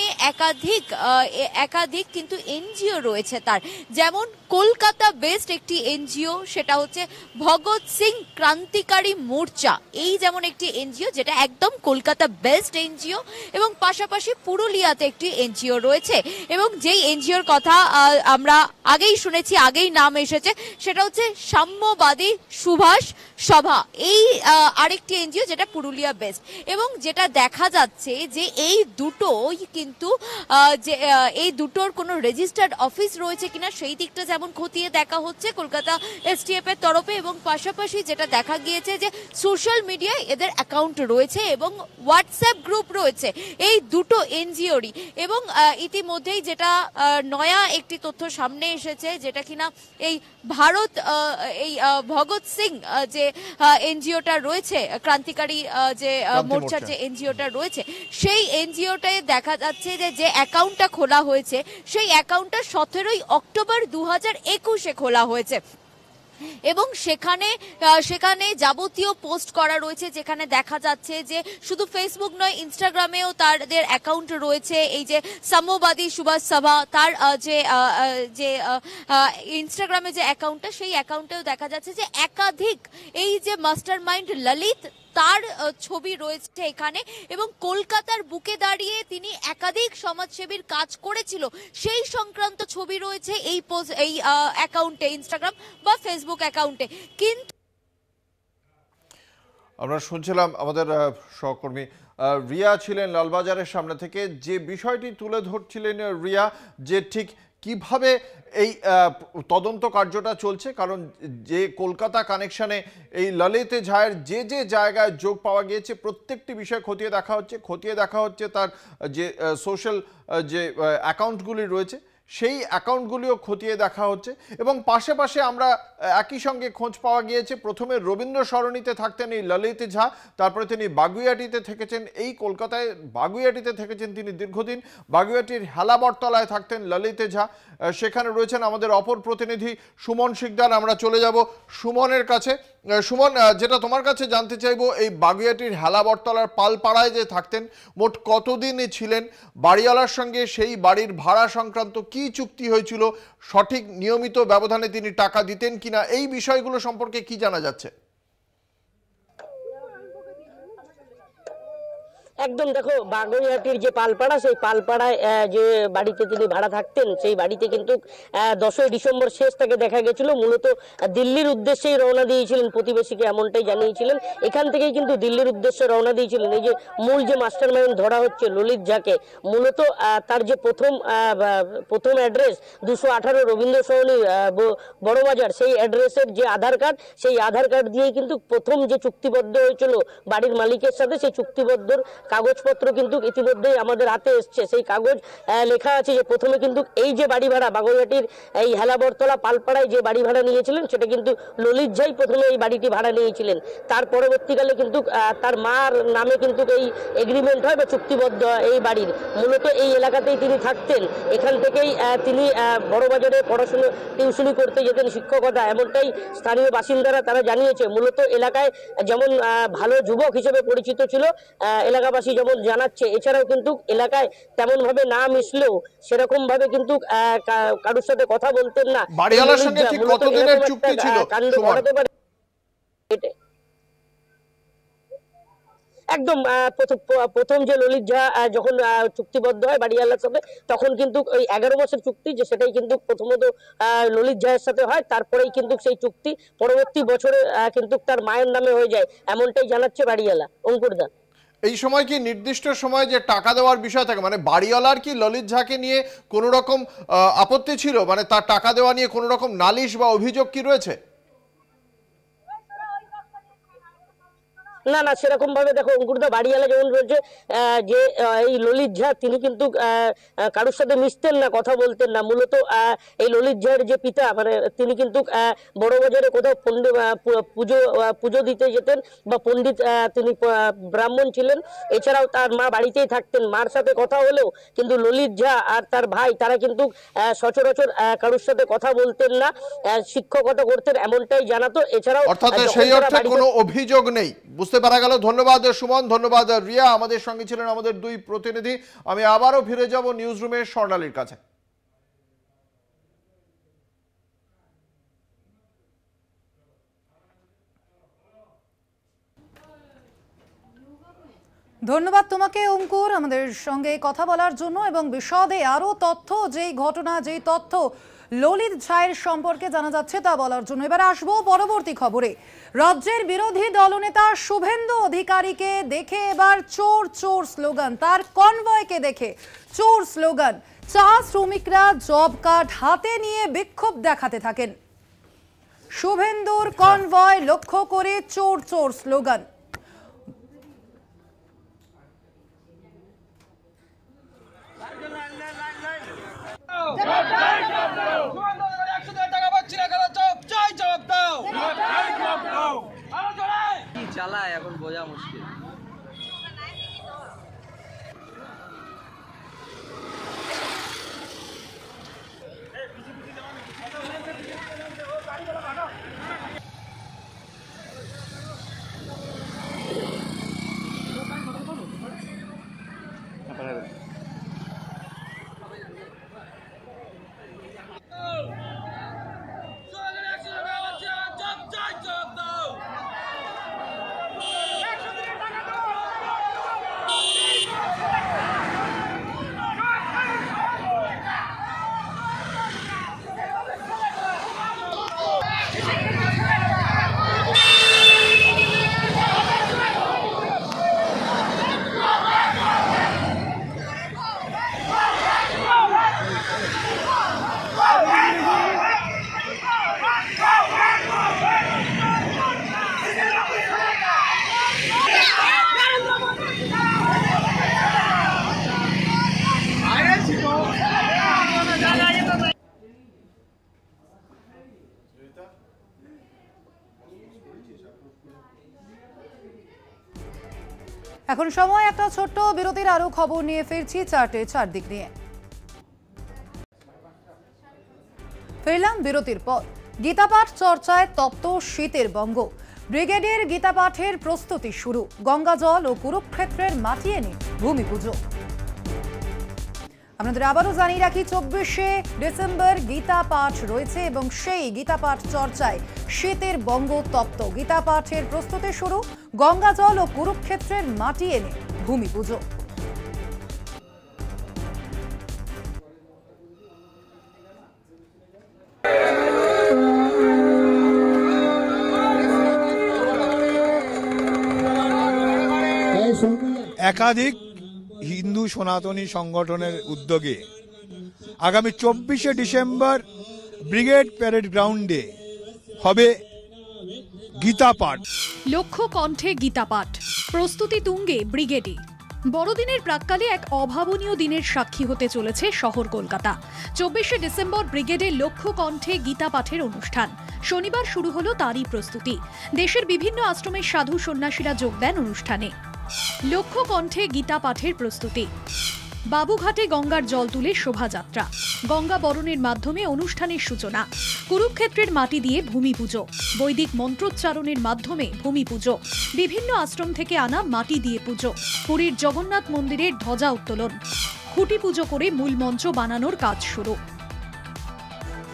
একাধিক কিন্তু এনজিও রয়েছে তার, যেমন কলকাতা বেসড একটি এনজিও, সেটা হচ্ছে ভগৎ সিং ক্রান্তিকারী মোর্চা, এই যেমন একটি এনজিও যেটা একদম কলকাতা বেসড এনজিও, এবং পাশাপাশি পুরুলিয়াতে একটি এনজিও রয়েছে এবং যেই এনজিওর কথা আমরা আগেই শুনেছি, আগেই নাম এসেছে, সেটা হচ্ছে সাম্যবাদী সুভাষ সভা, এই আরেকটি এনজিও যেটা পুরুলিয়া বেসড। এবং যেটা দেখা যাচ্ছে যে এই দুটোই কিন্তু এই দুটোর কোনো রেজিস্টার্ড অফিস রয়েছে কিনা সেই দিকটা যেমন খতিয়ে দেখা হচ্ছে কলকাতা এসটিএফ এর তরফে, এবং পাশাপাশি যেটা দেখা গিয়েছে যে সোশ্যাল মিডিয়ায় এদের অ্যাকাউন্ট রয়েছে এবং হোয়াটসঅ্যাপ গ্রুপ রয়েছে এই দুটো এনজিওরই। এবং ইতিমধ্যেই যেটা নয়া একটি তথ্য সামনে এসেছে, যেটা কিনা এই ভগৎ সিং যে এনজিওটা রয়েছে, ক্রান্তিকারী যে মোর্চার যে এনজিওটা রয়েছে, সেই এনজিওটায় দেখা যাচ্ছে যে অ্যাকাউন্টটা খোলা হয়েছে, সেই অ্যাকাউন্টটা 17ই অক্টোবর 2021-এ খোলা হয়েছে এবং সেখানে যাবতীয় পোস্ট করা রয়েছে, যেখানে দেখা যাচ্ছে যে শুধু ফেসবুক নয়, ইনস্টাগ্রামেও তাদের অ্যাকাউন্ট রয়েছে। এই যে সাম্যবাদী সুভাষ সভা, তার যে ইনস্টাগ্রামে যে অ্যাকাউন্টটা, সেই অ্যাকাউন্টেও দেখা যাচ্ছে যে একাধিক এই যে মাস্টার মাইন্ড ললিত তার ছবি রয়েছে এখানে, এবং কলকাতার বুকে দাঁড়িয়ে তিনি একাধিক সমাজসেবীর কাজ করেছিল সেই সংক্রান্ত ছবি রয়েছে এই অ্যাকাউন্টে, ইনস্টাগ্রাম বা ফেসবুক অ্যাকাউন্টে। কিন্তু
আমরা শুনছিলাম আমাদের সহকর্মী রিয়া ছিলেন লালবাজারের সামনে থেকে, যে বিষয়টি তুলে ধরছিলেন রিয়া, যে ঠিক কিভাবে এই তদন্ত কার্যটা চলছে। কারণ যে কলকাতা কানেকশনে এই ললিত ঝায়ের যে যে জায়গায় যোগ পাওয়া গিয়েছে, প্রত্যেকটি বিষয় খতিয়ে দেখা হচ্ছে তার যে সোশ্যাল যে অ্যাকাউন্টগুলি রয়েছে, সেই অ্যাকাউন্টগুলিও খতিয়ে দেখা হচ্ছে। এবং পাশে আমরা একই সঙ্গে খোঁজ পাওয়া গিয়েছে, প্রথমে রবীন্দ্র সরণিতে থাকতেন এই ললিত ঝা, তারপরে তিনি বাগুইহাটিতে থেকেছেন, এই কলকাতায় বাগুইহাটিতে থেকেছেন তিনি দীর্ঘদিন, বাগুইহাটির হেলাবরতলায় থাকতেন ললিত ঝা। সেখানে রয়েছেন আমাদের অপর প্রতিনিধি সুমন শিকদার। আমরা চলে যাব সুমনের কাছে। সুমন, যেটা তোমার কাছে জানতে চাইবো, এই বাগুইহাটির হেলাবরতলার পালপাড়ায় যে থাকতেন, মোট কতদিন ছিলেন, বাড়িওয়ালার সঙ্গে সেই বাড়ির ভাড়া সংক্রান্ত কি চুক্তি হয়েছিল, সঠিক নিয়মিত ব্যবধানে তিনি টাকা দিতেন কিনা, এই বিষয়গুলো সম্পর্কে কি জানা যাচ্ছে?
একদম দেখো, বাগুইহাটির যে পালপাড়া, সেই পালপাড়ায় যে বাড়িতে তিনি ভাড়া থাকতেন, সেই বাড়িতে কিন্তু 10ই ডিসেম্বর শেষ থেকে দেখা গেছিল মূলত দিল্লির উদ্দেশ্যেই রওনা দিয়েছিলেন, প্রতিবেশীকে এমনটাই জানিয়েছিলেন। এখান থেকেই কিন্তু দিল্লির উদ্দেশ্যে রওনা দিয়েছিলেন। এই যে মূল যে মাস্টার মাইন্ড ধরা হচ্ছে ললিত ঝাকে, মূলত তার যে প্রথম অ্যাড্রেস 218 রবীন্দ্র সরণি বড়বাজার, সেই অ্যাড্রেসের যে আধার কার্ড, সেই আধার কার্ড দিয়েই কিন্তু প্রথম যে চুক্তিবদ্ধ হয়েছিল বাড়ির মালিকের সাথে, সেই চুক্তিবদ্ধর কাগজপত্র কিন্তু ইতিমধ্যেই আমাদের হাতে এসছে। সেই কাগজ লেখা আছে যে প্রথমে কিন্তু এই যে বাড়ি ভাড়া বাগুইহাটির এই হেলাবরতলা পালপাড়ায় যে বাড়ি ভাড়া নিয়েছিলেন, সেটা কিন্তু ললিত ঝাই প্রথমে এই বাড়িটি ভাড়া নিয়েছিলেন। তার পরবর্তীকালে কিন্তু তার মার নামে কিন্তু এই এগ্রিমেন্ট হয় বা চুক্তিবদ্ধ হয় এই বাড়ির। মূলত এই এলাকাতেই তিনি থাকতেন, এখান থেকেই তিনি বড়বাজারে পড়াশুনো টিউশনি করতে যেতেন, শিক্ষকতা, এমনটাই স্থানীয় বাসিন্দারা তারা জানিয়েছে। মূলত এলাকায় যেমন ভালো যুবক হিসেবে পরিচিত ছিল এলাকাবাসী যেমন জানাচ্ছে, এছাড়াও কিন্তু এলাকায় তেমন ভাবে না মিশলেও সেরকম ভাবে কিন্তু কারোর সাথে কথা বলতেন না।
বাড়িওয়ালার সঙ্গে ঠিক কতদিনের চুক্তি ছিল?
একদম প্রথম যে ললিত ঝা যখন চুক্তিবদ্ধ হয় বাড়িওয়ালার সাথে, তখন কিন্তু ওই 11 মাসের চুক্তি, যে সেটাই কিন্তু প্রথমত ললিত ঝায়ের সাথে হয়। তারপরেই কিন্তু সেই চুক্তি পরবর্তী বছরে কিন্তু তার মায়ের নামে হয়ে যায়, এমনটাই জানাচ্ছে বাড়িওয়ালা। অঙ্কুরদা,
এই সময় কি নির্দিষ্ট সময় যে টাকা দেওয়ার বিষয় থাকে, মানে বাড়িওয়ালার কি ললিত ঝাকে নিয়ে কোনো রকম আপত্তি ছিল, মানে তার টাকা দেওয়া নিয়ে কোনো রকম নালিশ বা অভিযোগ কি রয়েছে?
না না, সেরকম ভাবে দেখো অঙ্কুরদা, বাড়িওয়ালা যেমন বলছে যে এই ললিত ঝা তিনি কিন্তু কারোর সাথে মিশতেন না, কথা বলতেন না। মূলত এই ললিত ঝার যে পিতা, মানে তিনি কিন্তু বড়বাজারে কোথাও পুজো দিতে যেতেন বা পণ্ডিত, তিনি ব্রাহ্মণ ছিলেন। এছাড়াও তার মা বাড়িতেই থাকতেন, মার সাথে কথা হলেও কিন্তু ললিত ঝা আর তার ভাই তারা কিন্তু সচরাচর কারোর সাথে কথা বলতেন না, শিক্ষকতা করতেন, এমনটাই জানাতো। এছাড়াও
অর্থাৎ সেই অর্থে কোনো অভিযোগ নেই, বুঝতে পারা গেল। ধন্যবাদ সুমন, ধন্যবাদ রিয়া, আমাদের সঙ্গে ছিলেন আমাদের দুই প্রতিনিধি। আমি আবারও ফিরে যাব নিউজ রুমে স্বর্ণালীর কাছে।
ধন্যবাদ তোমাকে অঙ্কুর আমাদের সঙ্গে কথা বলার জন্য এবং বিশদে আরো তথ্য, যেই ঘটনা, যেই তথ্য ললিত ঝায়ের সম্পর্কে জানা যাচ্ছে তা বলার জন্য। এবার আসবো পরবর্তী খবরে। রাজ্যের বিরোধী দলনেতা শুভেন্দু অধিকারীকে দেখে এবার চোর চোর স্লোগান, তার কনভয়কে দেখে চোর স্লোগান। চা শ্রমিকরা জব কার্ড হাতে নিয়ে বিক্ষোভ দেখাতে থাকেন। শুভেন্দুর কনভয় লক্ষ্য করে চোর চোর স্লোগান।
চালায় এখন বোঝা মুশকিল।
এখন সময় একটা ছোট্ট বিরতির, আরো খবর নিয়ে ফিরছি চারদিক নিয়ে। ফিরলাম বিরতির পর। গীতাপাঠ চর্চায় তপ্ত শীতের বঙ্গ। ব্রিগেডের গীতাপাঠের প্রস্তুতি শুরু। গঙ্গাজল ও কুরুক্ষেত্রের মাটি এনে ভূমি পুজো। আপনাদের আবারও জানিয়ে রাখি, 24শে ডিসেম্বর গীতা পাঠ রয়েছে এবং সেই গীতা পাঠ চর্চায় শীতের বঙ্গ তপ্ত। গীতা পাঠের প্রস্তুতি শুরু। গঙ্গাজল ও কুরুক্ষেত্রের মাটি এনে ভূমি পুজো।
একাধিক হিন্দু সনাতনী সংগঠনের উদ্যোগে আগামী 24শে ডিসেম্বর ব্রিগেড প্যারেড গ্রাউন্ডে হবে গীতা পাঠ।
লক্ষ্য কণ্ঠে গীতা পাঠ, প্রস্তুতি তুঙ্গে ব্রিগেডে। বড়দিনের প্রাক্কালে এক অভাবনীয় দিনের সাক্ষী হতে চলেছে শহর কলকাতা। 24শে ডিসেম্বর ব্রিগেডে লক্ষ্য কণ্ঠে গীতা পাঠের অনুষ্ঠান। শনিবার শুরু হলো তারই প্রস্তুতি। দেশের বিভিন্ন আশ্রমের সাধু সন্ন্যাসীরা যোগ দেন অনুষ্ঠানে। লক্ষ্য কণ্ঠে গীতা পাঠের প্রস্তুতি। বাবুঘাটে গঙ্গার জল তুলে শোভাযাত্রা, গঙ্গা বরণের মাধ্যমে অনুষ্ঠানের সূচনা। কুরুক্ষেত্রের মাটি দিয়ে ভূমি পুজো, বৈদিক মন্ত্রোচ্চারণের মাধ্যমে ভূমি পুজো। বিভিন্ন আশ্রম থেকে আনা মাটি দিয়ে পুজো। পুরীর জগন্নাথ মন্দিরের ধ্বজা উত্তোলন। খুঁটি পুজো করে মূল মঞ্চ বানানোর কাজ শুরু।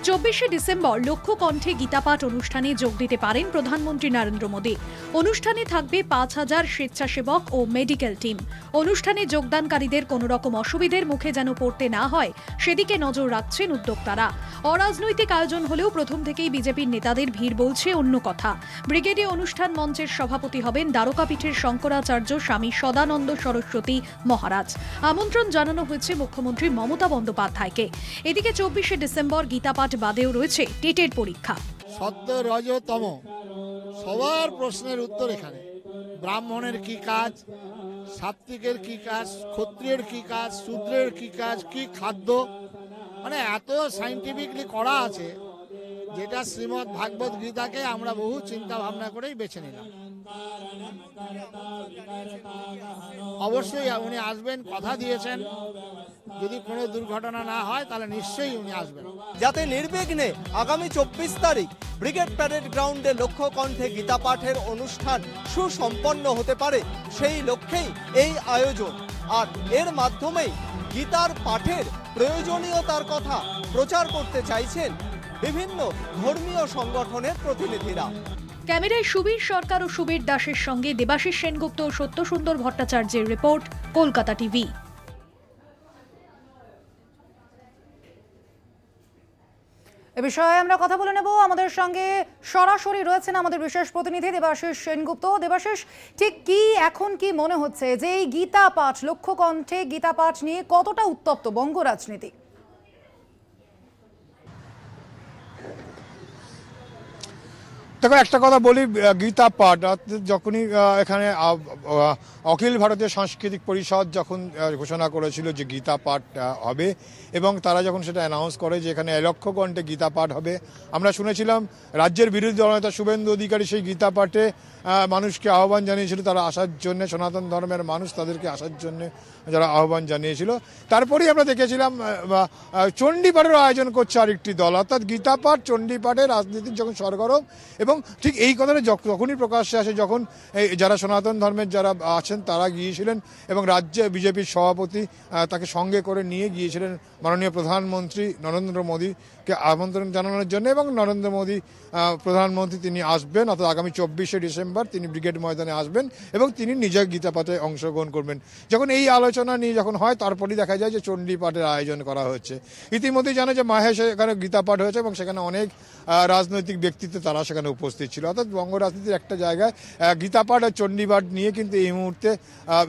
24শে ডিসেম্বর লক্ষ্য কণ্ঠে গীতাপাঠ অনুষ্ঠানে যোগ দিতে পারেন প্রধানমন্ত্রী নরেন্দ্র মোদী। অনুষ্ঠানে থাকবে 5000 স্বেচ্ছাসেবক ও মেডিকেল টিম। অনুষ্ঠানে যোগদানকারীদের কোনো রকম অসুবিধার মুখে যেন পড়তে না হয় সেদিকে নজর রাখছেন উদ্যোক্তারা। অরাজনৈতিক আয়োজন হলেও প্রথম থেকেই বিজেপির নেতাদের ভিড় বলছে অন্য কথা। ব্রিগেডে অনুষ্ঠান মঞ্চের সভাপতি হবেন দ্বারকাপীঠের শঙ্করাচার্য স্বামী সদানন্দ সরস্বতী মহারাজ। আমন্ত্রণ জানানো হয়েছে মুখ্যমন্ত্রী মমতা বন্দ্যোপাধ্যায়কে। এদিকে 24শে ডিসেম্বর গীতাপাঠ বাদেও রয়েছে টেটের পরীক্ষা।
সদ্য রজতম সবার প্রশ্নের উত্তর এখানে। ব্রাহ্মণের কি কাজ, সাত্ত্বিকের কি কাজ, ক্ষত্রিয়ের কি কাজ, শূদ্রের কি কাজ, কি খাদ্য, মানে এত সাইন্টিফিকলি করা আছে যেটা শ্রীমদ্ ভাগবত গীতাকে আমরা বহু চিন্তা ভাবনা করেই বেছে নিলাম। অবশ্যই উনি আসবেন, কথা দিয়েছেন। যদি কোনো দুর্ঘটনা না হয় তাহলে নিশ্চয়ই উনি আসবেন।
যাতে নির্বিঘ্নে আগামী 24 তারিখ ব্রিগেড প্যারেড গ্রাউন্ডে লক্ষ্য কণ্ঠে গীতা পাঠের অনুষ্ঠান সুসম্পন্ন হতে পারে, সেই লক্ষ্যেই এই আয়োজন। আর এর মাধ্যমেই গীতার পাঠের প্রয়োজনীয়তার কথা প্রচার করতে চাইছেন বিভিন্ন ধর্মীয় সংগঠনের প্রতিনিধিরা।
ক্যামেরায় সুবীর সরকার ও সুবীর দাসের সঙ্গে দেবাশিস সেনগুপ্ত ও সত্যসুন্দর ভট্টাচার্যের রিপোর্ট, কলকাতা টিভি।
এ বিষয়ে আমরা কথা বলে নেব। আমাদের সঙ্গে সরাসরি রয়েছেন আমাদের বিশেষ প্রতিনিধি দেবাশিস সেনগুপ্ত। দেবাশিস, ঠিক কি এখন কি মনে হচ্ছে যে এই গীতা পাঠ, লক্ষ্য কণ্ঠে গীতা পাঠ নিয়ে কতটা উত্তপ্ত বঙ্গ রাজনীতি?
দেখো, একটা কথা বলি, গীতা পাঠ যখনই এখানে অখিল ভারতীয় সাংস্কৃতিক পরিষদ যখন ঘোষণা করেছিল যে গীতা পাঠ হবে এবং তারা যখন সেটা অ্যানাউন্স করে যে এখানে লক্ষ্য কণ্ঠে গীতা পাঠ হবে, আমরা শুনেছিলাম রাজ্যের বিরোধী দলনেতা শুভেন্দু অধিকারী সেই গীতা পাঠে মানুষকে আহ্বান জানিয়েছিল তারা আসার জন্য, সনাতন ধর্মের মানুষ তাদেরকে আসার জন্য যারা আহ্বান জানিয়েছিল। তারপরেই আমরা দেখেছিলাম চণ্ডীপাঠের আয়োজন করছে আরেকটি দল, অর্থাৎ গীতা পাঠ চণ্ডীপাঠে রাজনীতির যখন সরগরম। এবং ঠিক এই কথাটা যখনই প্রকাশ্যে আসে, যখন যারা সনাতন ধর্মের যারা আছেন তারা গিয়েছিলেন এবং রাজ্যে বিজেপির সভাপতি তাকে সঙ্গে করে নিয়ে গিয়েছিলেন মাননীয় প্রধানমন্ত্রী নরেন্দ্র মোদীকে আমন্ত্রণ জানানোর জন্য, এবং নরেন্দ্র মোদী প্রধানমন্ত্রী তিনি আসবেন, অর্থাৎ আগামী 24শে ডিসেম্বর তিনি ব্রিগেড ময়দানে আসবেন এবং তিনি নিজের গীতা পাঠে অংশগ্রহণ করবেন। যখন এই আলোচনা নিয়ে যখন হয় তারপরেই দেখা যায় যে চণ্ডী পাঠের আয়োজন করা হচ্ছে। ইতিমধ্যেই জানে যে মাহেশে এখানে গীতা পাঠ হয়েছে এবং সেখানে অনেক রাজনৈতিক ব্যক্তিত্ব তারা সেখানে উপস্থিত ছিল। অর্থাৎ বঙ্গ রাজনীতির একটা জায়গায় গীতা পাঠ আর চণ্ডী পাঠ নিয়ে কিন্তু এই মুহূর্তে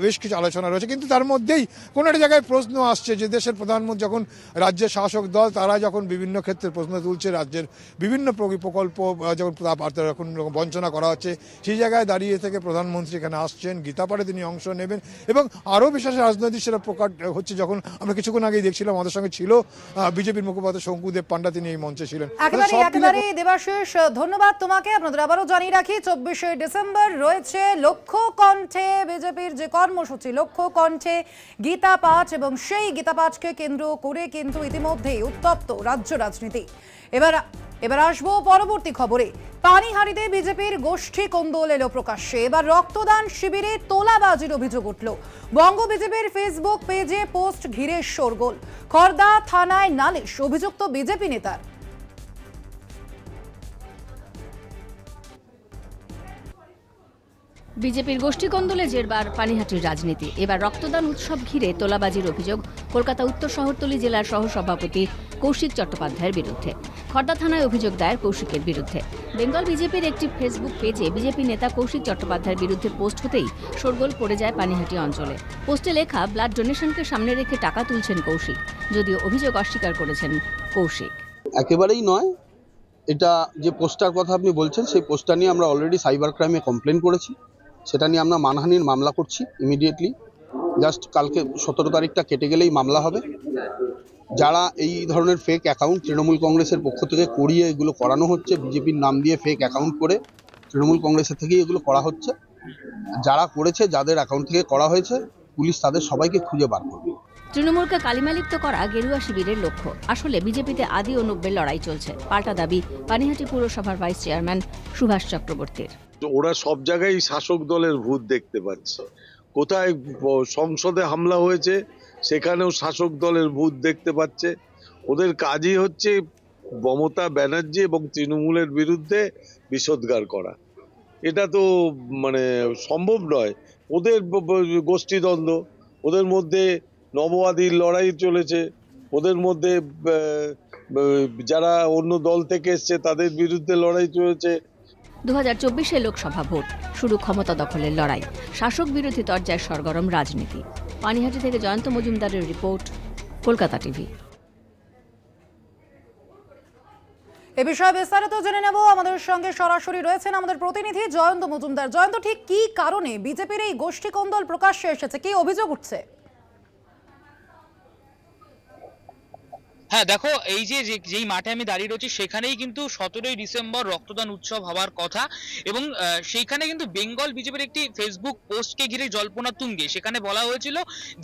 বেশ কিছু আলোচনা রয়েছে। কিন্তু তার মধ্যেই কোনো একটা জায়গায় প্রশ্ন আসছে যে দেশের প্রধানমন্ত্রী যখন রাজ্যের শাসক দল তারা যখন বিভিন্ন ক্ষেত্রে প্রশ্ন তুলছে, রাজ্যের বিভিন্ন প্রকল্প যখন যখন বঞ্চনা করা হচ্ছে, সেই জায়গায় দাঁড়িয়ে থেকে প্রধানমন্ত্রী এখানে আসছেন, গীতা পাঠে তিনি অংশ নেবেন এবং আরও বিশেষ রাজনৈতিক সেটা প্রকাশ হচ্ছে। যখন আমরা কিছুক্ষণ আগেই দেখছিলাম আমাদের সঙ্গে ছিল বিজেপির মুখপাত্র শঙ্কুদেব পান্ডা, তিনি এই মঞ্চে ছিলেন।
একেবারে দেবাশিস, ধন্যবাদ তোমাকে। আপনাদের আবারও জানিয়ে রাখি 24শে ডিসেম্বর রয়েছে লক্ষ্য কণ্ঠে বিজেপির যে কর্মসূচি, লক্ষ্য কণ্ঠে গীতা পাঠ, এবং সেই গীতা পাঠকে কেন্দ্র করে কিন্তু ইতিমধ্যেই উত্তপ্ত রাজ্য রাজনীতি। এবার আসবো পরবর্তী খবরে। পানিহাটিতে বিজেপির গোষ্ঠী কোন্দল এলো প্রকাশ্যে। এবার রক্তদান শিবিরে তোলাবাজির অভিযোগ উঠল। বঙ্গ বিজেপির ফেসবুক পেজে পোস্ট ঘিরে শোরগোল। খড়দা থানায় নালিশ অভিযুক্ত বিজেপি নেতার।
বিজেপির গোষ্ঠী কন্দলে জেরবার পানিহাটির রাজনীতি। এবার রক্তদান উৎসব ঘিরে তোলাবাজির অভিযোগ কলকাতা উত্তর শহরতলি জেলার সহসভাপতি কৌশিক চট্টোপাধ্যায়ের বিরুদ্ধে। খড়দা থানায় অভিযোগ দায়ের কৌশিকের বিরুদ্ধে। বেঙ্গল বিজেপির একটি ফেসবুক পেজে বিজেপি নেতা কৌশিক চট্টোপাধ্যায়ের বিরুদ্ধে পোস্ট হতেই শোরগোল পড়ে যায় পানিহাটি অঞ্চলে। পোস্টে লেখা ব্লাড ডোনেশনকে সামনে রেখে টাকা তুলছেন কৌশিক, যদিও অভিযোগ অস্বীকার করেছেন কৌশিক।
একেবারেই নয়, এটা যে পোস্টার কথা আপনি বলছেন সেই পোস্টার নিয়ে আমরা অলরেডি সাইবার ক্রাইমে কমপ্লেন করেছি। সেটা নিয়ে আমরা মানহানির মামলা করছি ইমিডিয়েটলি। জাস্ট কালকে 17 তারিখটা কেটে গেলেই মামলা হবে। যারা এই ধরনের ফেক অ্যাকাউন্ট তৃণমূল কংগ্রেসের পক্ষ থেকে করিয়ে এগুলো করানো হচ্ছে, বিজেপির নাম দিয়ে ফেক অ্যাকাউন্ট করে তৃণমূল কংগ্রেসের থেকেই এগুলো করা হচ্ছে। যারা করেছে, যাদের অ্যাকাউন্ট থেকে করা হয়েছে, পুলিশ তাদের সবাইকে খুঁজে বার করবে।
তৃণমূলকে কালিমালিপ্ত করা গেরুয়া শিবিরের লক্ষ্য। আসলে বিজেপিতে আদি ও নব্যের লড়াই চলছে, পাল্টা দাবি পানিহাটি পুরসভার ভাইস চেয়ারম্যান সুভাষ চক্রবর্তীর।
ওরা সব জায়গায় শাসক দলের ভূত দেখতে পাচ্ছে। কোথায় সংসদে হামলা হয়েছে সেখানেও শাসক দলের ভূত দেখতে পাচ্ছে। ওদের কাজই হচ্ছে মমতা ব্যানার্জি এবং তৃণমূলের বিরুদ্ধে বিষোদ্গার করা। এটা তো মানে সম্ভব নয়। ওদের গোষ্ঠীদ্বন্দ্ব, ওদের মধ্যে নবআদির লড়াই চলেছে, ওদের মধ্যে যারা অন্য দল থেকে এসছে তাদের বিরুদ্ধে লড়াই চলেছে।
2024 লোকসভা ভোট, শুরু ক্ষমতা দখলের লড়াই, শাসক বিরোধী তরজায় সরগরম রাজনীতি। পানিহাটি থেকে জয়ন্ত মজুমদারের রিপোর্ট, কলকাতা টিভি।
এ বিষয়ে বিস্তারিত জেনে নেব। আমাদের সঙ্গে সরাসরি রয়েছেন আমাদের প্রতিনিধি জয়ন্ত মজুমদার। জয়ন্ত, ঠিক কি কারণে বিজেপির এই গোষ্ঠী কোন্দল প্রকাশ্যে এসেছে, কি অভিযোগ উঠছে?
হ্যাঁ দেখো, এই যেই মাঠে আমি দাঁড়িয়ে রয়েছি সেখানেই কিন্তু 17ই ডিসেম্বর রক্তদান উৎসব হওয়ার কথা এবং সেইখানে কিন্তু বেঙ্গল বিজেপির একটি ফেসবুক পোস্টকে ঘিরে জল্পনা তুঙ্গে। সেখানে বলা হয়েছিল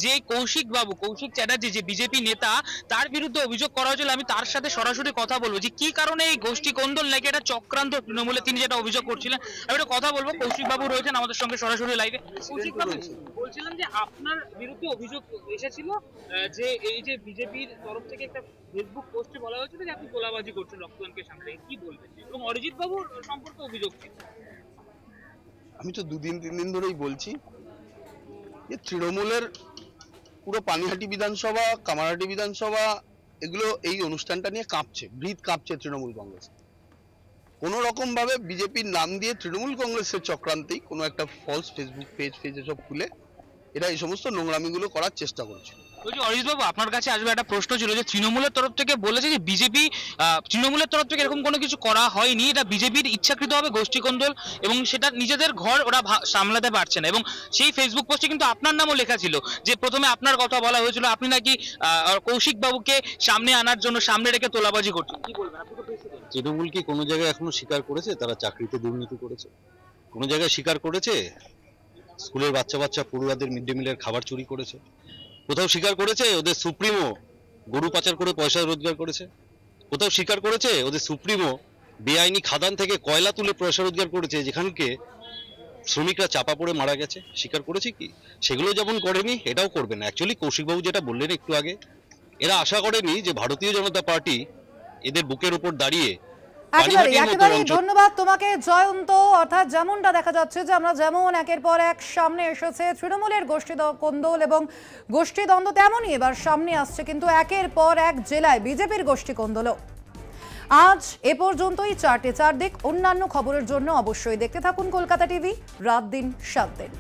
যে কৌশিক চ্যাটার্জি যে বিজেপি নেতা, তার বিরুদ্ধে অভিযোগ করা হয়েছিল। আমি তার সাথে সরাসরি কথা বলবো যে কি কারণে এই গোষ্ঠী কোন্দল নাকি এটা চক্রান্ত তৃণমূলে, তিনি যেটা অভিযোগ করছিলেন। আমি একটা কথা বলবো, কৌশিক বাবু রয়েছেন আমাদের সঙ্গে সরাসরি লাইভে। কৌশিক বাবু, বলছিলাম যে আপনার বিরুদ্ধে অভিযোগ এসেছিল যে এই যে বিজেপির তরফ থেকে একটা ফেসবুক পোস্টে বলা হয়েছিল যে আপনি তোলাবাজি করছেন রক্তদানকে সামনে, কি বলবেন? এবং অরিজিৎ বাবুর সম্পর্কে অভিযোগ ছিল।
আমি তো 2-3 দিন ধরেই বলছি যে তৃণমূলের পুরো পানিহাটি বিধানসভা, কামারহাটি বিধানসভা, এগুলো এই অনুষ্ঠানটা নিয়ে কাঁপছে, ব্রিথ কাঁপছে তৃণমূল কংগ্রেস। কোনো রকম ভাবে বিজেপির নাম দিয়ে তৃণমূল কংগ্রেসের চক্রান্তেই কোনো একটা ফলস ফেসবুক পেজ এসব খুলে এরা এই সমস্ত নোংরামিগুলো করার চেষ্টা করছে।
অরিজিৎ বাবু, আপনার কাছে আসবে একটা প্রশ্ন ছিল যে তৃণমূলের তরফ থেকে বলেছে যে তৃণমূলের তরফ থেকে এরকম কোনো কিছু করা হয়নি, এটা বিজেপির ইচ্ছাকৃতভাবে গোষ্ঠী কোন্দল এবং সেটা নিজেদের ঘর ওরা সামলাতে পারছে না। এবং সেই ফেসবুক পোস্টে কিন্তু আপনার নামও লেখা ছিল, যে প্রথমে আপনার কথা বলা হয়েছিল, আপনি নাকি কৌশিক বাবুকে সামনে আনার জন্য সামনে রেখে তোলাবাজি করছেন, কি বলবেন?
তৃণমূল কি কোনো জায়গায় এখনো স্বীকার করেছে তারা চাকরিতে দুর্নীতি করেছে? কোনো জায়গায় স্বীকার করেছে স্কুলের বাচ্চা পড়ুয়াদের মিড ডে মিলের খাবার চুরি করেছে? কোথাও স্বীকার করেছে ওদের সুপ্রিমো গরু পাচার করে পয়সা রোজগার করেছে? কোথাও স্বীকার করেছে ওদের সুপ্রিমো বেআইনি খাদান থেকে কয়লা তুলে পয়সা রোজগার করেছে, যেখানকে শ্রমিকরা চাপা পড়ে মারা গেছে? স্বীকার করেছে কি? সেগুলো যেমন করেনি, এটাও করবে না। অ্যাকচুয়ালি কৌশিকবাবু যেটা বললেন একটু আগে, এরা আশা করেনি যে ভারতীয় জনতা পার্টি এদের বুকের উপর দাঁড়িয়ে।
একেবারেই ধন্যবাদ তোমাকে জয়ন্ত। অর্থাৎ যেমনটা দেখা যাচ্ছে যে আমরা যেমন একের পর এক সামনে এসেছে তৃণমূলের গোষ্ঠী কোন্দল এবং গোষ্ঠীদ্বন্দ্ব, তেমনই এবার সামনে আসছে কিন্তু একের পর এক জেলায় বিজেপির গোষ্ঠী কোন্দলও। আজ এ পর্যন্তই। 4টে 4 দিক অন্যান্য খবরের জন্য অবশ্যই দেখতে থাকুন কলকাতা টিভি, রাত দিন 7 দিন।